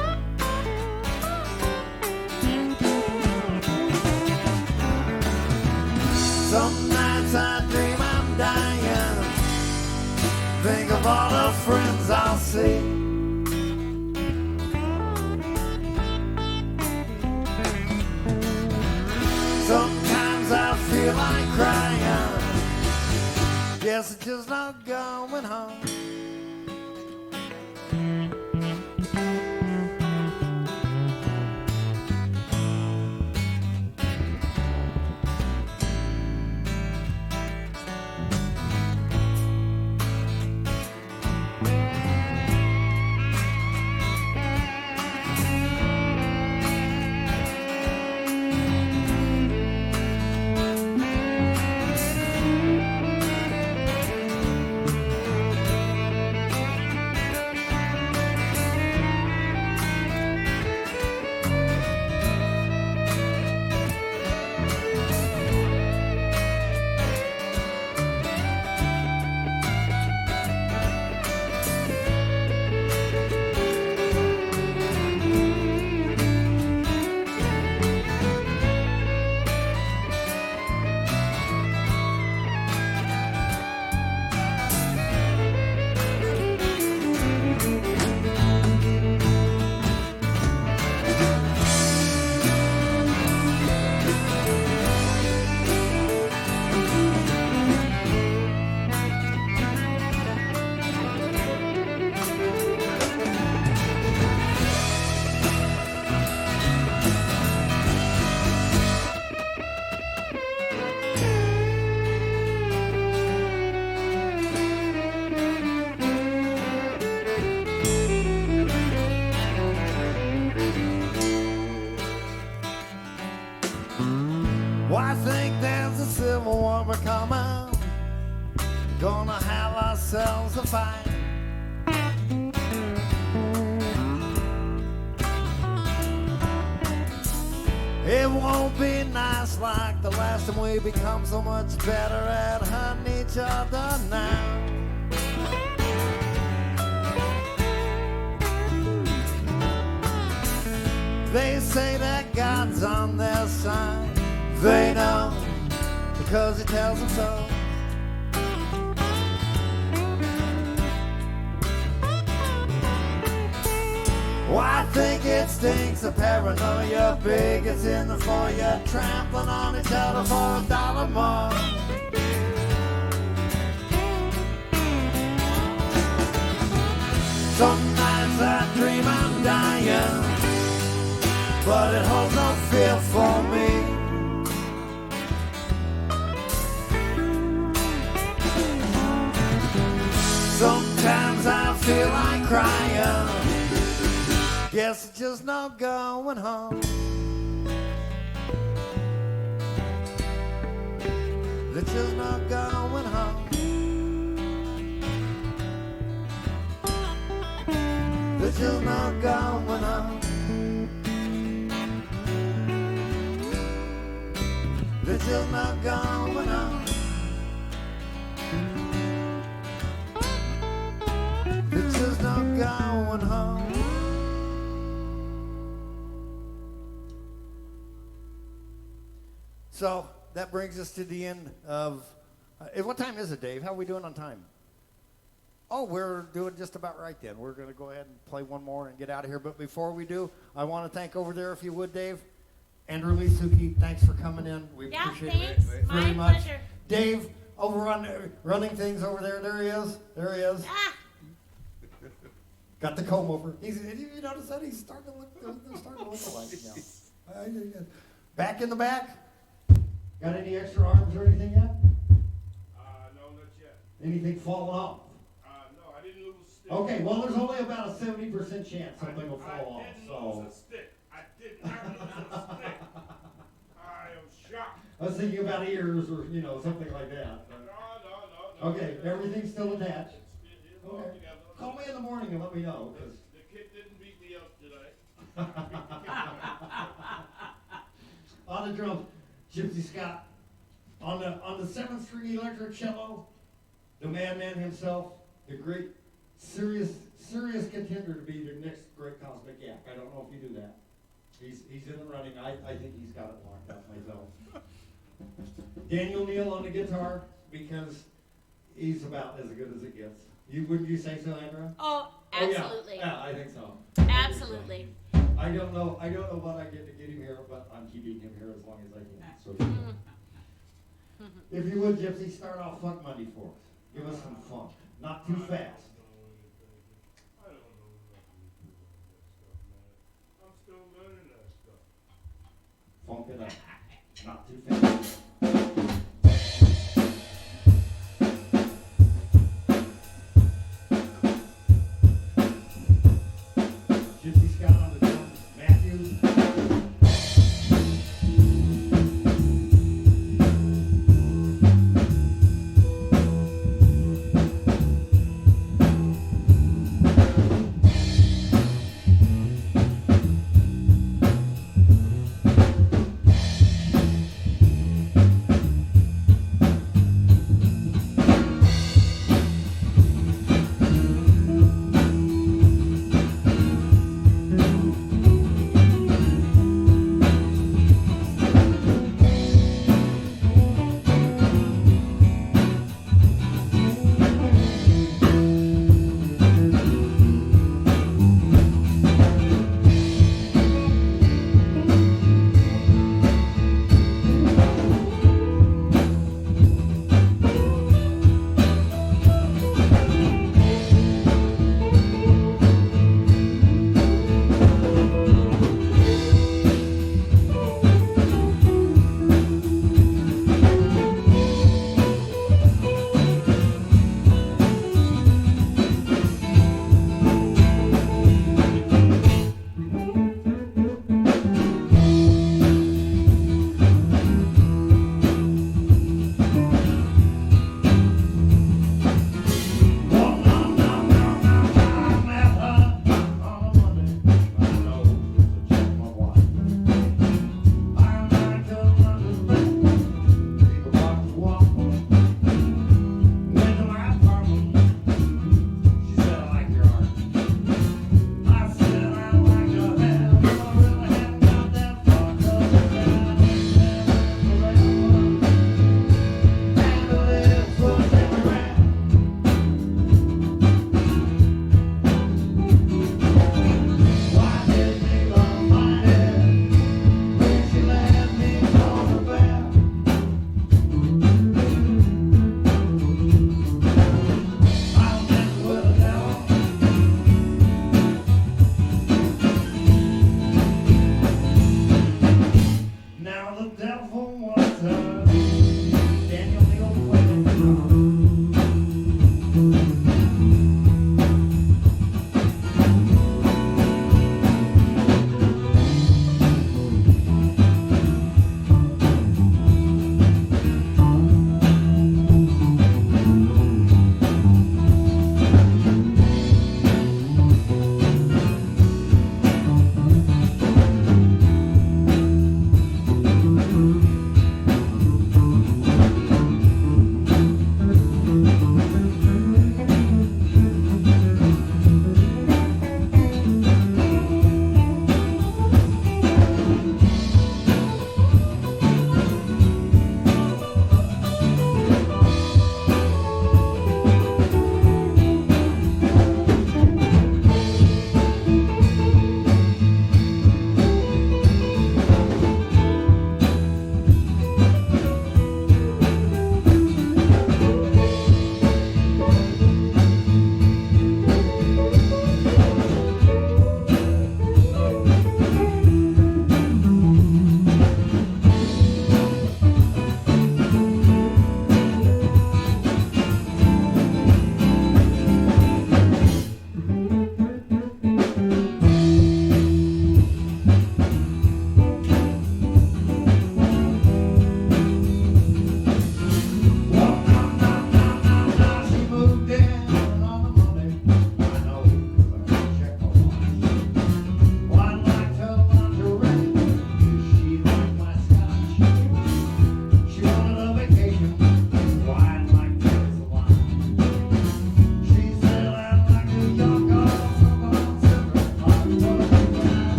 Some nights I dream I'm dying. Think of all the friends I'll see. Sometimes I feel like crying. Guess it's just not going home. Well, I think there's a civil war we're coming. Gonna have ourselves a fight. It won't be nice like the last time. We become so much better at hunting each other now. They say that God's on their side. They know because he tells them so. Well, I think it stinks of paranoia. Bigots in the foyer, trampling on each other for $1 more. Some nights I dream I'm dying, but it holds no fear for me. Sometimes I feel like crying. Guess it's just not going home. It's just not going home. It's just not going home. It's just not going home. It's just not going home. So that brings us to the end of. What time is it, Dave? How are we doing on time? Oh, we're doing just about right then. We're going to go ahead and play one more and get out of here. But before we do, I want to thank over there, if you would, Dave. Andra Lee Suchy, thanks for coming in. We appreciate it very much. Pleasure. Dave, over on running things over there. There he is. There he is. Ah, Got the comb over. You notice that he's starting to look. They're starting to look alike now. Back in the back. Got any extra arms or anything yet? No, not yet. Anything falling off? No, I didn't lose a stick. Okay, well, there's only about a 70% chance something will fall off. I didn't So lose a stick. I did not lose a stick. I am shocked. I was thinking about ears or something like that. No. Okay, everything's still attached. It's all Okay. together. Call me in the morning and let me know. 'Cause The kid didn't beat me up today. on the drums, Gypsy Scott. On the 7th-string electric cello, the madman himself, the great, serious contender to be the next great Cosmic Yak. I don't know if you do that. He's in the running. I think he's got it locked up myself. Neale on the guitar, because he's about as good as it gets. Wouldn't you say so, Andra? Oh, Oh, absolutely. yeah, I think so. Absolutely. I don't know what I get to get him here, but I'm keeping him here as long as I can. So, if you would, Gypsy, start off Funk Monday for us. Give us some funk, not too fast. I don't know nothing about that stuff, man. I'm still learning that stuff. Funk it up, not too fast. Gypsy Scott on the drums, Matthews.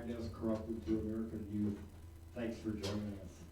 Darkness Corrupted to American Youth. Thanks for joining us.